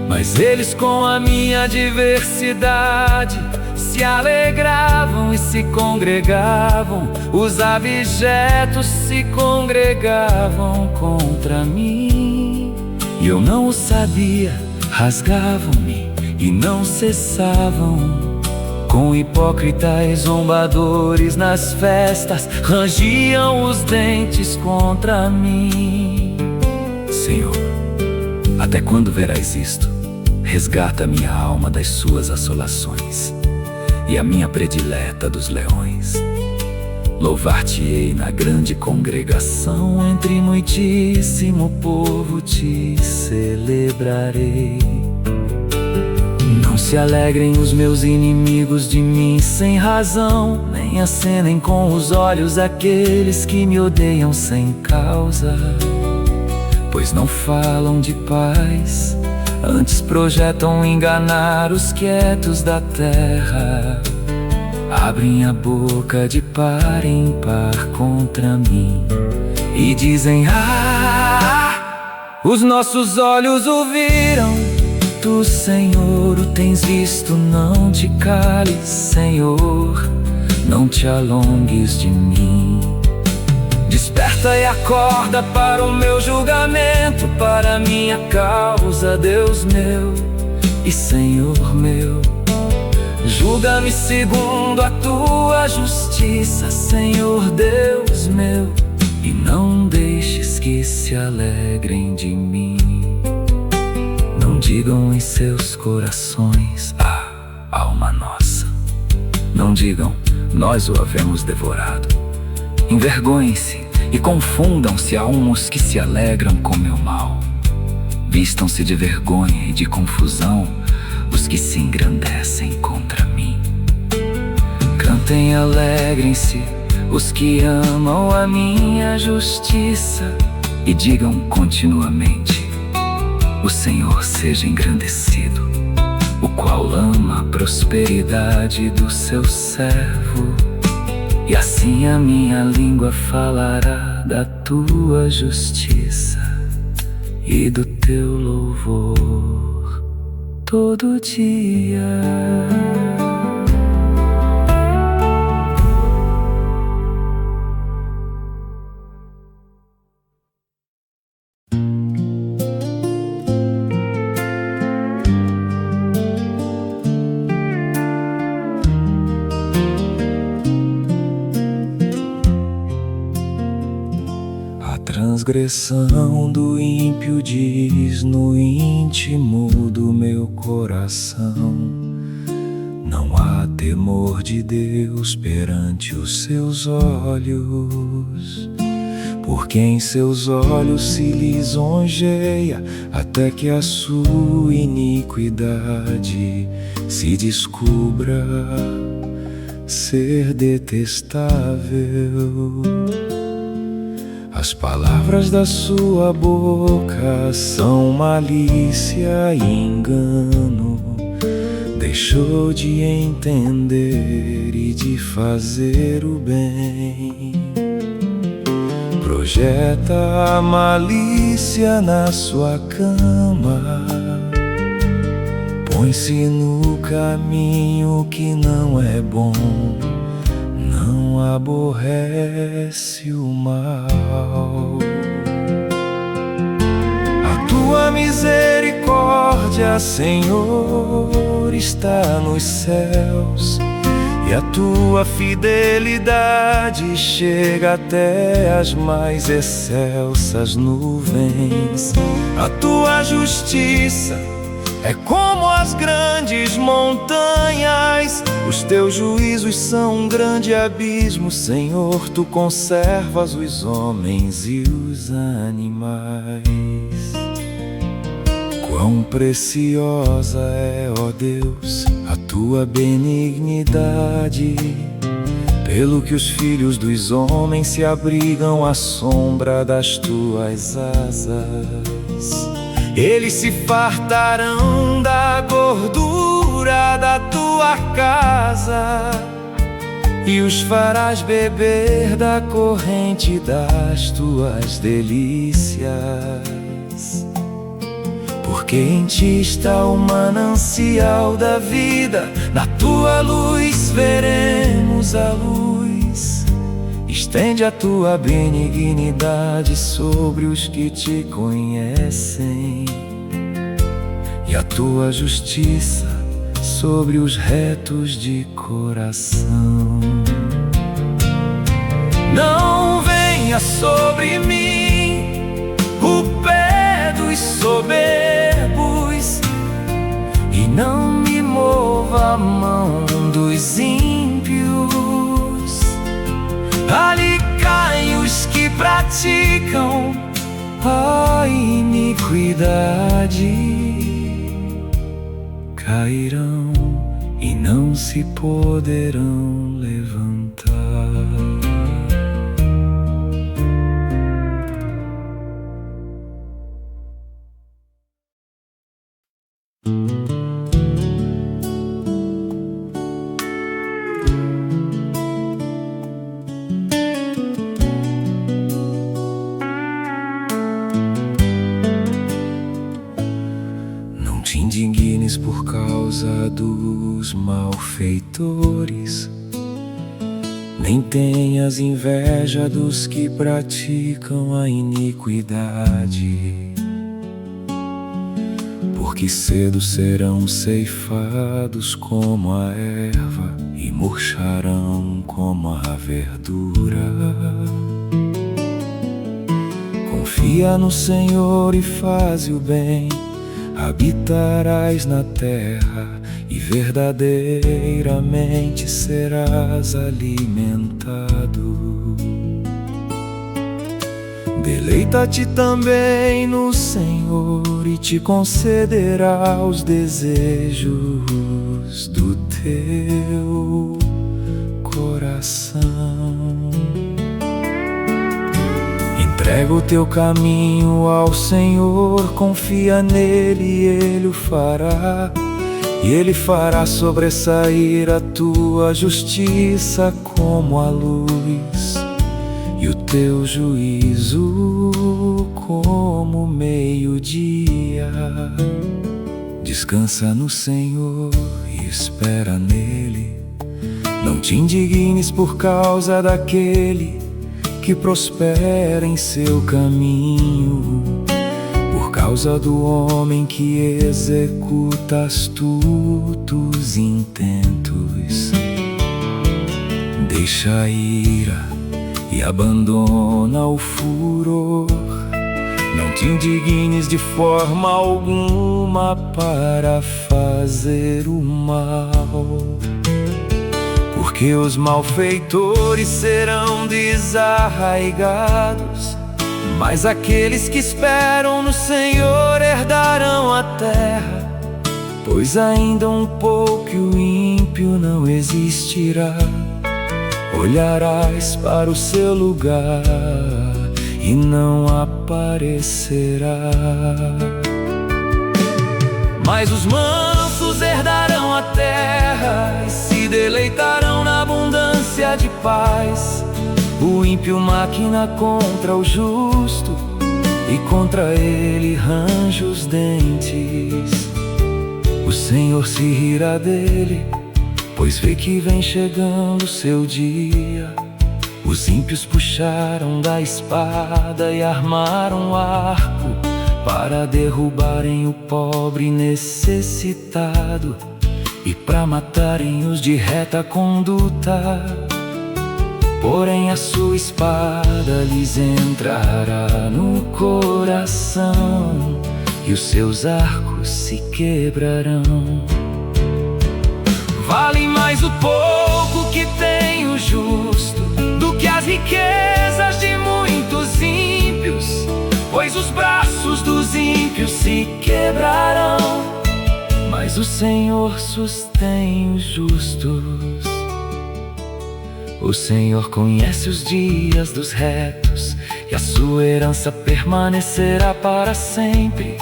Mas eles, com a minha adversidade, se alegravam e se congregavam. Os abjetos se congregavam contra mim, e eu não o sabia. Rasgavam-me e não cessavam. Com hipócritas zombadores nas festas, rangiam os dentes contra mim. Senhor, até quando verás isto? Resgata minha alma das suas assolações, e a minha predileta dos leões. Louvar-te-ei na grande congregação, entre muitíssimo povo te celebrarei. Não se alegrem os meus inimigos de mim sem razão, nem acenem com os olhos aqueles que me odeiam sem causa. Pois não falam de paz Antes projetam enganar os quietos da terra, abrem a boca de par em par contra mim e dizem: os nossos olhos o viram. Tu, Senhor, o tens visto. Não te cales, Senhor, não te alongues de mim. Desperta e acorda para o meu julgamento, para a minha causa, Deus meu e Senhor meu. Julga-me segundo a tua justiça, Senhor Deus meu, e não deixes que se alegrem de mim. Não digam em seus corações: alma nossa. Não digam: nós o havemos devorado. Envergonhem-se e confundam-se a uns que se alegram com meu mal. Vistam-se de vergonha e de confusão os que se engrandecem contra mim. Cantem e alegrem-se os que amam a minha justiça, e digam continuamente: o Senhor seja engrandecido, o qual ama a prosperidade do seu servo. E assim a minha língua falará da tua justiça e do teu louvor todo dia. A transgressão do ímpio diz no íntimo do meu coração: não há temor de Deus perante os seus olhos. Porque em seus olhos se lisonjeia, até que a sua iniquidade se descubra ser detestável. As palavras da sua boca são malícia e engano. Deixou de entender e de fazer o bem. Projeta a malícia na sua cama. Põe-se no caminho que não é bom. Não aborrece o mal. A tua misericórdia, Senhor, está nos céus, e a tua fidelidade chega até as mais excelsas nuvens. A tua justiça é como as grandes montanhas, os teus juízos são um grande abismo, Senhor. Tu conservas os homens e os animais. Quão preciosa é, ó Deus, a tua benignidade, pelo que os filhos dos homens se abrigam à sombra das tuas asas. Eles se fartarão da gordura da tua casa, e os farás beber da corrente das tuas delícias. Porque em ti está o manancial da vida, na tua luz veremos a luz. Estende a tua benignidade sobre os que te conhecem, e a tua justiça sobre os retos de coração. Não venha sobre mim o pé dos soberbos, e não me mova a mão dos ímpios. Ali caem os que praticam a iniquidade, cairão e não se poderão levantar. Não te indignes por causa dos malfeitores, nem tenhas inveja dos que praticam a iniquidade, porque cedo serão ceifados como a erva e murcharão como a verdura. Confia no Senhor e faze o bem, habitarás na terra e verdadeiramente serás alimentado. Deleita-te também no Senhor e te concederá os desejos do teu coração. Entrega o teu caminho ao Senhor, confia nele e Ele o fará. E Ele fará sobressair a tua justiça como a luz, e o teu juízo como o meio-dia. Descansa no Senhor e espera nele. Não te indignes por causa daquele que prospera em seu caminho, por causa do homem que executa astutos intentos. Deixa a ira e abandona o furor. Não te indignes de forma alguma para fazer o mal, porque os malfeitores serão desarraigados, mas aqueles que esperam no Senhor herdarão a terra. Pois ainda um pouco e o ímpio não existirá. Olharás para o seu lugar e não aparecerá. Mas os mansos herdarão a terra e se deleitarão na abundância de paz. O ímpio maquina contra o justo e contra ele range os dentes. O Senhor se rirá dele, pois vê que vem chegando o seu dia. Os ímpios puxaram da espada e armaram o arco para derrubarem o pobre necessitado e para matarem os de reta conduta. Porém a sua espada lhes entrará no coração e os seus arcos se quebrarão. Vale mais o pouco que tem o justo do que as riquezas de muitos ímpios, pois os braços dos ímpios se quebrarão, mas o Senhor sustém os justos. O Senhor conhece os dias dos retos e a sua herança permanecerá para sempre.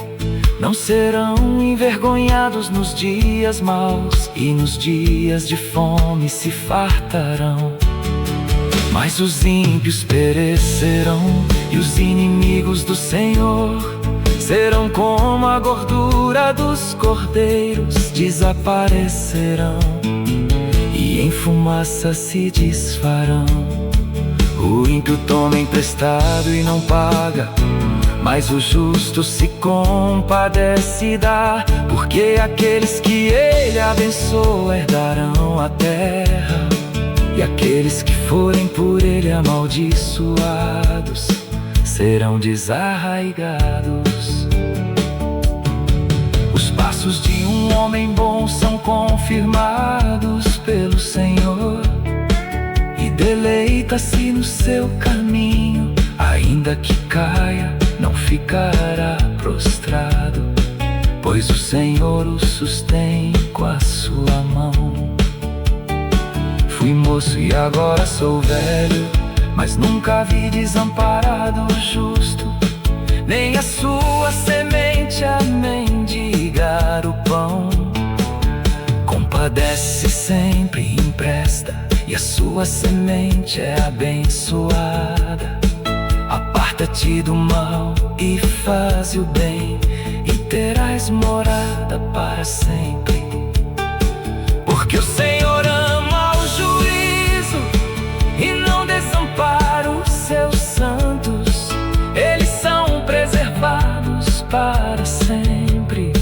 Não serão envergonhados nos dias maus e nos dias de fome se fartarão. Mas os ímpios perecerão e os inimigos do Senhor serão como a gordura dos cordeiros, desaparecerão e em fumaça se desfarão. O ímpio toma emprestado e não paga, mas o justo se compadece e dá, porque aqueles que ele abençoa herdarão a terra, e aqueles que forem por ele amaldiçoados serão desarraigados. Os passos de um homem bom são confirmados pelo Senhor, e deleita-se no seu caminho. Ainda que caia, não ficará prostrado, pois o Senhor o sustém com a sua mão. Fui moço e agora sou velho, mas nunca vi desamparado o justo, nem a sua semente a mendigar dar o pão. Compadece sempre e empresta, e a sua semente é abençoada. Aparta-te do mal e faz o bem, e terás morada para sempre. Porque o Senhor ama o juízo e não desampara os seus santos. Eles são preservados para sempre,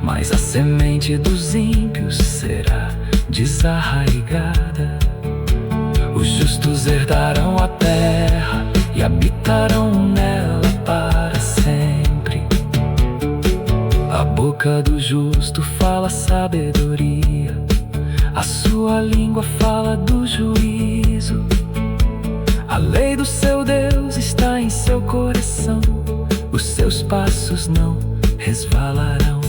mas a semente dos ímpios será desarraigada. Os justos herdarão a terra e habitarão nela para sempre. A boca do justo fala sabedoria, a sua língua fala do juízo. A lei do seu Deus está em seu coração, os seus passos não resvalarão.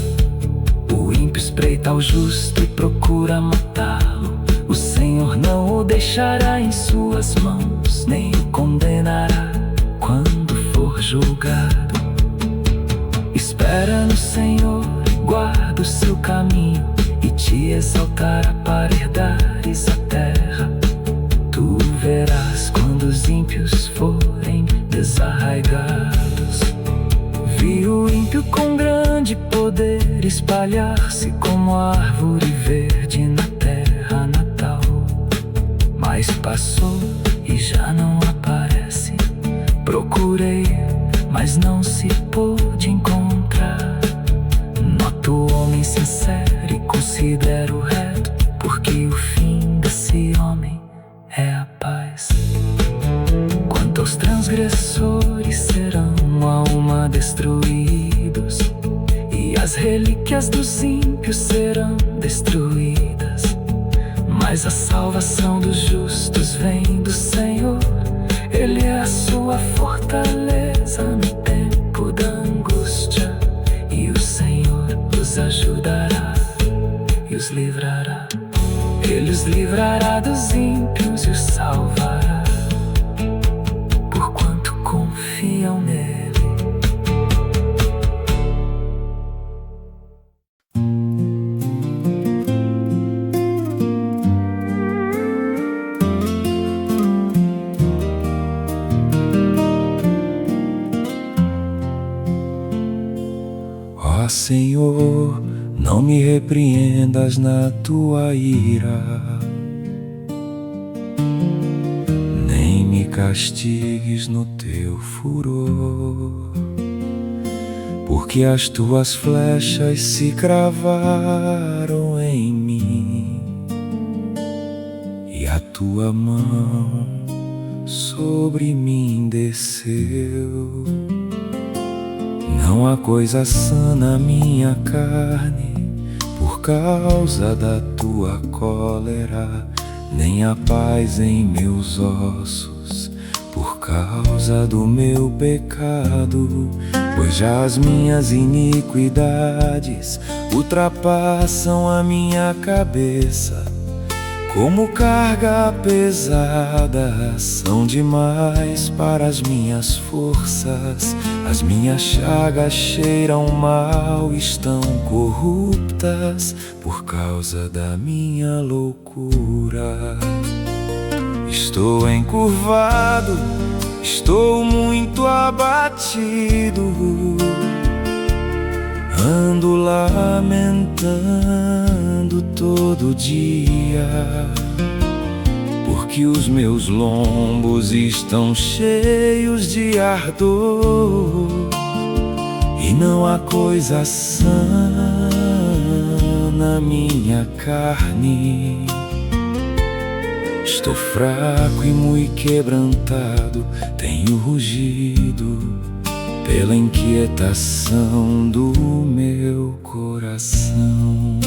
O ímpio espreita ao justo e procura matá-lo. O Senhor não o deixará em suas mãos, nem o condenará quando for julgado. Espera no Senhor e guarda o seu caminho, e te exaltará para herdares a terra. Tu verás quando os ímpios forem desarraigados. Vi o ímpio com grande poder espalhar-se como árvore verde na terra natal. Mas passou e já não aparece. Procurei, mas não se pôde encontrar. Noto o homem sincero e considero reto, porque o fim desse homem é a paz. Quanto aos transgressores, serão a uma destruídos, e as relíquias dos ímpios serão destruídas. Mas a salvação dos justos vem do Senhor, Ele é a sua fortaleza no tempo da angústia. E o Senhor os ajudará e os livrará. Ele os livrará dos ímpios e os salvará, porquanto confiam nele. Ó Senhor, não me repreendas na tua ira, nem me castigues no teu furor, porque as tuas flechas se cravaram em mim, e a tua mão sobre mim desceu. Não há coisa sã na minha carne por causa da tua cólera, nem há paz em meus ossos por causa do meu pecado. Pois já as minhas iniquidades ultrapassam a minha cabeça, como carga pesada são demais para as minhas forças. As minhas chagas cheiram mal, estão corruptas por causa da minha loucura. Estou encurvado, estou muito abatido, ando lamentando todo dia, porque os meus lombos estão cheios de ardor, e não há coisa sã na minha carne. Estou fraco e muito quebrantado, tenho rugido pela inquietação do meu coração.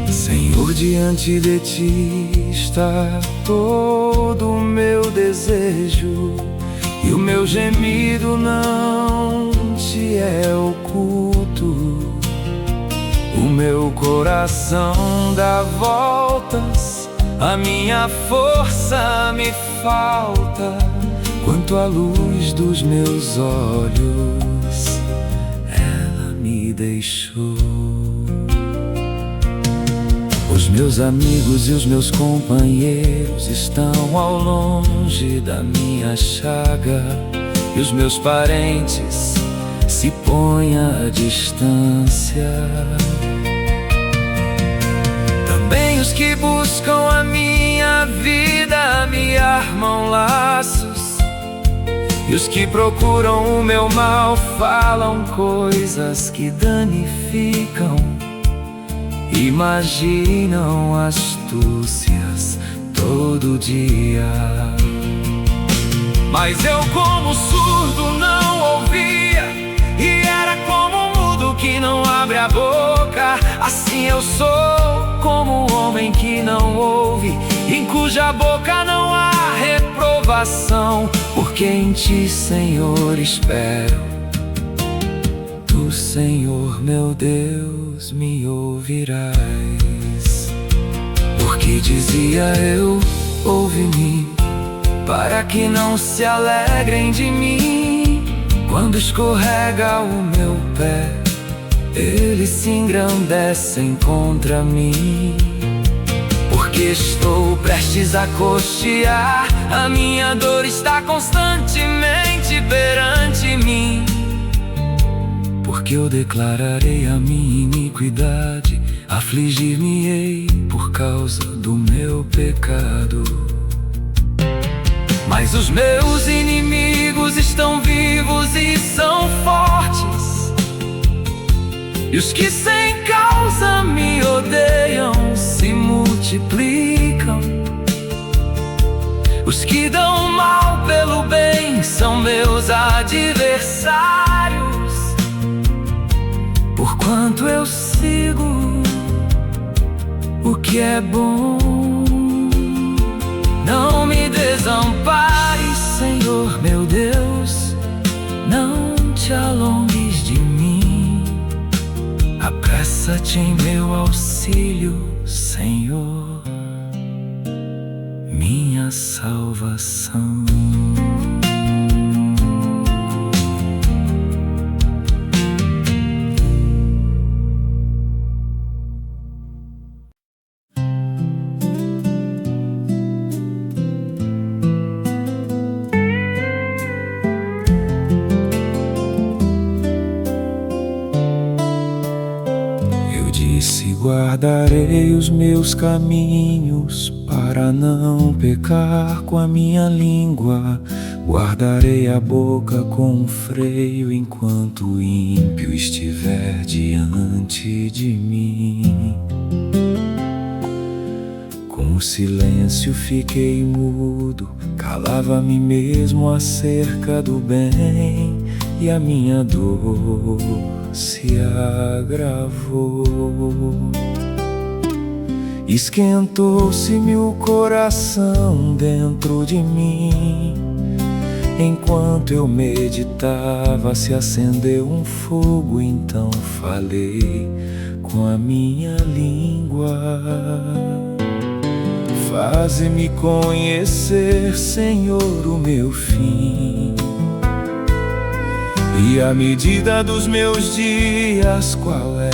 Senhor, diante de ti está todo o meu desejo, e o meu gemido não te é oculto. O meu coração dá voltas, a minha força me falta. Quanto à luz dos meus olhos, ela me deixou. Os meus amigos e os meus companheiros estão ao longe da minha chaga, e os meus parentes se põem à distância. Também os que buscam a minha vida me armam laços, e os que procuram o meu mal falam coisas que danificam, imaginam astúcias todo dia. Mas eu, como surdo, não ouvia, e era como um mudo que não abre a boca. Assim eu sou, como um homem que não ouve, em cuja boca não há reprovação. Porque em ti, Senhor, espero. Tu, Senhor, meu Deus, me ouvirás. Porque dizia eu, ouve-me, para que não se alegrem de mim. Quando escorrega o meu pé, eles se engrandecem contra mim. Porque estou prestes a costear, a minha dor está constantemente perante mim. Porque eu declararei a minha iniquidade, afligir-me-ei por causa do meu pecado. Mas os meus inimigos estão vivos e são fortes, e os que sem causa me odeiam se multiplicam. Os que dão mal pelo bem são meus adversários. Porquanto eu sigo o que é bom. Não me desampares, Senhor meu Deus, não te alongues de mim. Apressa-te em meu auxílio, Senhor, minha salvação. Guardarei os meus caminhos para não pecar com a minha língua. Guardarei a boca com um freio enquanto o ímpio estiver diante de mim. Com o silêncio fiquei mudo, calava a mim mesmo acerca do bem, e a minha dor se agravou. Esquentou-se-me o coração dentro de mim. Enquanto eu meditava, se acendeu um fogo. Então falei com a minha língua. Faze-me conhecer, Senhor, o meu fim, e a medida dos meus dias qual é,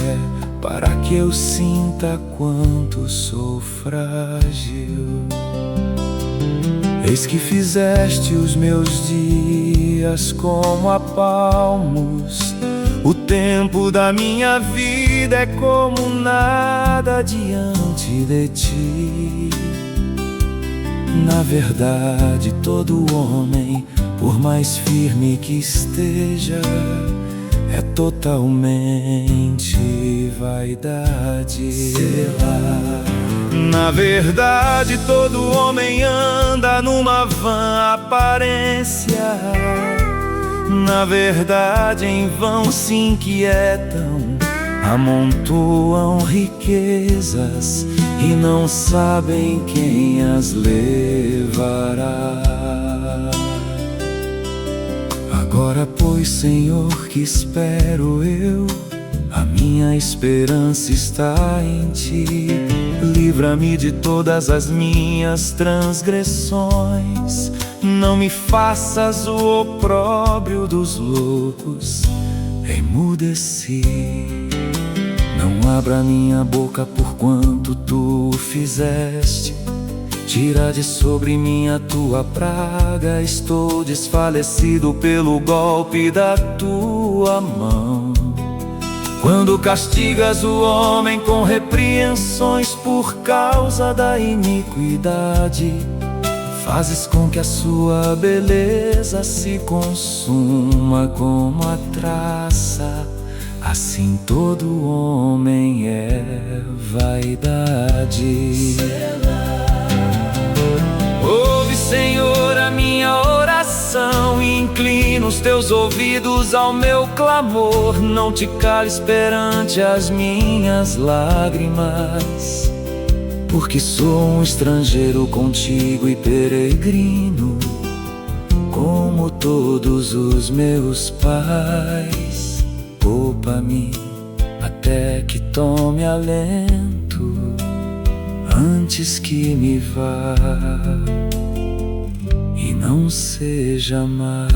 para que eu sinta quanto sou frágil. Eis que fizeste os meus dias como a palmos. O tempo da minha vida é como nada diante de ti. Na verdade, todo homem, por mais firme que esteja, é totalmente vaidade. Selah. Na verdade, todo homem anda numa vã aparência. Na verdade, em vão se inquietam, amontoam riquezas e não sabem quem as levará. Agora, pois, Senhor, que espero eu, a minha esperança está em Ti. Livra-me de todas as minhas transgressões. Não me faças o opróbrio dos loucos. emudeci. Não abra minha boca por quanto tu fizeste. Tira de sobre mim a tua praga. Estou desfalecido pelo golpe da tua mão. Quando castigas o homem com repreensões por causa da iniquidade, fazes com que a sua beleza se consuma como a traça. Assim todo homem é vaidade. Ouve, Senhor, a minha oração e inclina os teus ouvidos ao meu clamor. Não te cales perante as minhas lágrimas, porque sou um estrangeiro contigo e peregrino, como todos os meus pais. Poupa-me até que tome alento, antes que me vá e não seja mais.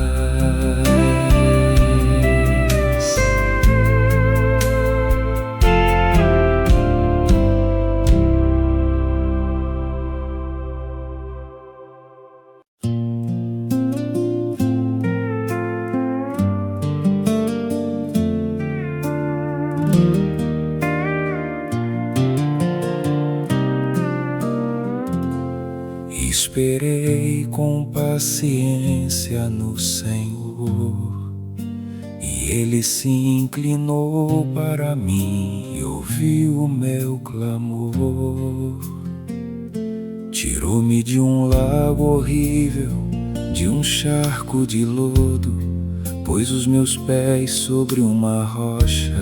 Esperei com paciência no Senhor, e Ele se inclinou para mim e ouviu o meu clamor. Tirou-me de um lago horrível, de um charco de lodo, pôs os meus pés sobre uma rocha,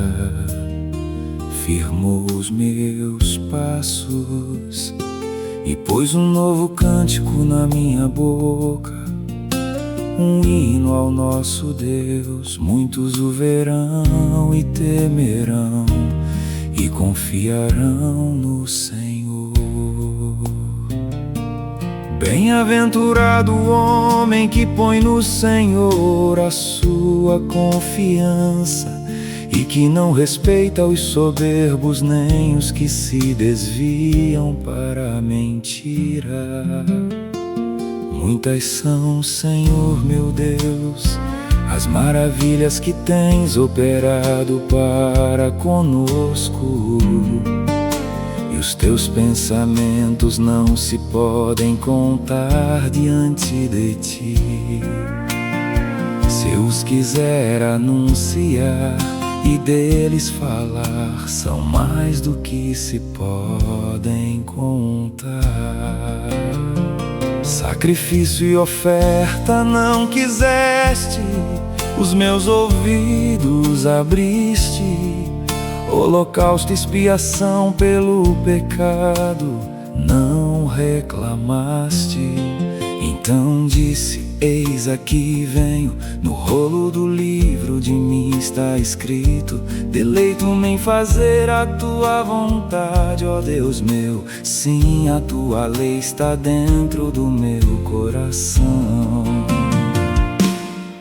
firmou os meus passos e pôs um novo cântico na minha boca, um hino ao nosso Deus. Muitos o verão e temerão e confiarão no Senhor. Bem-aventurado o homem que põe no Senhor a sua confiança, e que não respeita os soberbos, nem os que se desviam para a mentira. Muitas são, Senhor meu Deus, as maravilhas que tens operado para conosco, e os teus pensamentos não se podem contar diante de ti. Se eu os quiser anunciar e deles falar, são mais do que se podem contar. Sacrifício e oferta não quiseste, os meus ouvidos abriste. Holocausto e expiação pelo pecado não reclamaste. Então disse: eis aqui venho, no rolo do livro de mim está escrito: deleito-me em fazer a tua vontade, ó Deus meu. Sim, a tua lei está dentro do meu coração.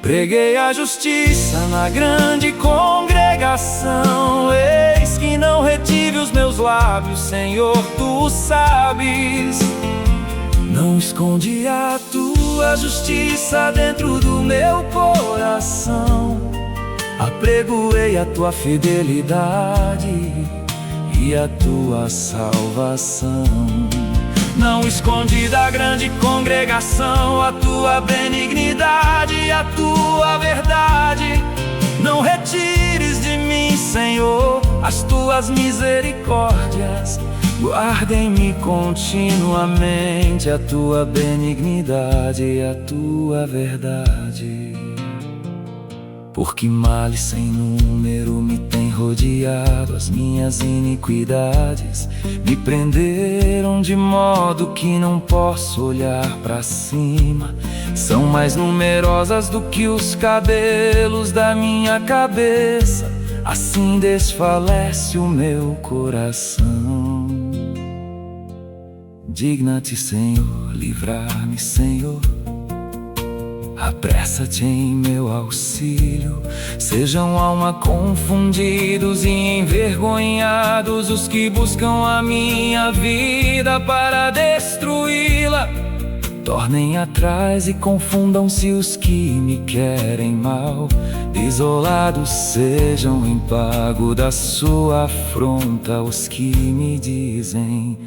Preguei a justiça na grande congregação, eis que não retive os meus lábios, Senhor, tu sabes. Não escondi a tua justiça dentro do meu coração. Apregoei a tua fidelidade e a tua salvação. Não escondi da grande congregação a tua benignidade e a tua verdade. Não retires de mim, Senhor, as tuas misericórdias. Guarda-me continuamente a tua benignidade e a tua verdade. Porque males sem número me têm rodeado, as minhas iniquidades me prenderam de modo que não posso olhar para cima. São mais numerosas do que os cabelos da minha cabeça, assim desfalece o meu coração. Digna-te, Senhor, livrar-me, Senhor. apressa-te em meu auxílio. Sejam alma confundidos e envergonhados os que buscam a minha vida para destruí-la. Tornem atrás e confundam-se os que me querem mal. Desolados sejam em pago da sua afronta os que me dizem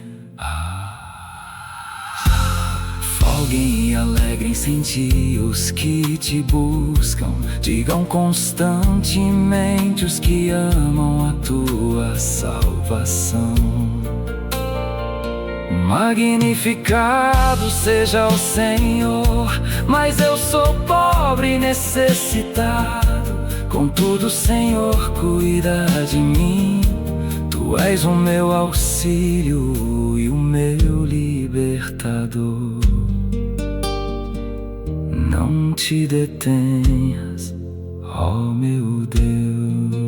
folguem e alegrem-se em ti os que te buscam. Digam constantemente os que amam a tua salvação. Magnificado seja o Senhor, mas eu sou pobre e necessitado. Contudo, Senhor, cuida de mim. Tu és o meu auxílio e o meu libertador. Não te detenhas, ó meu Deus.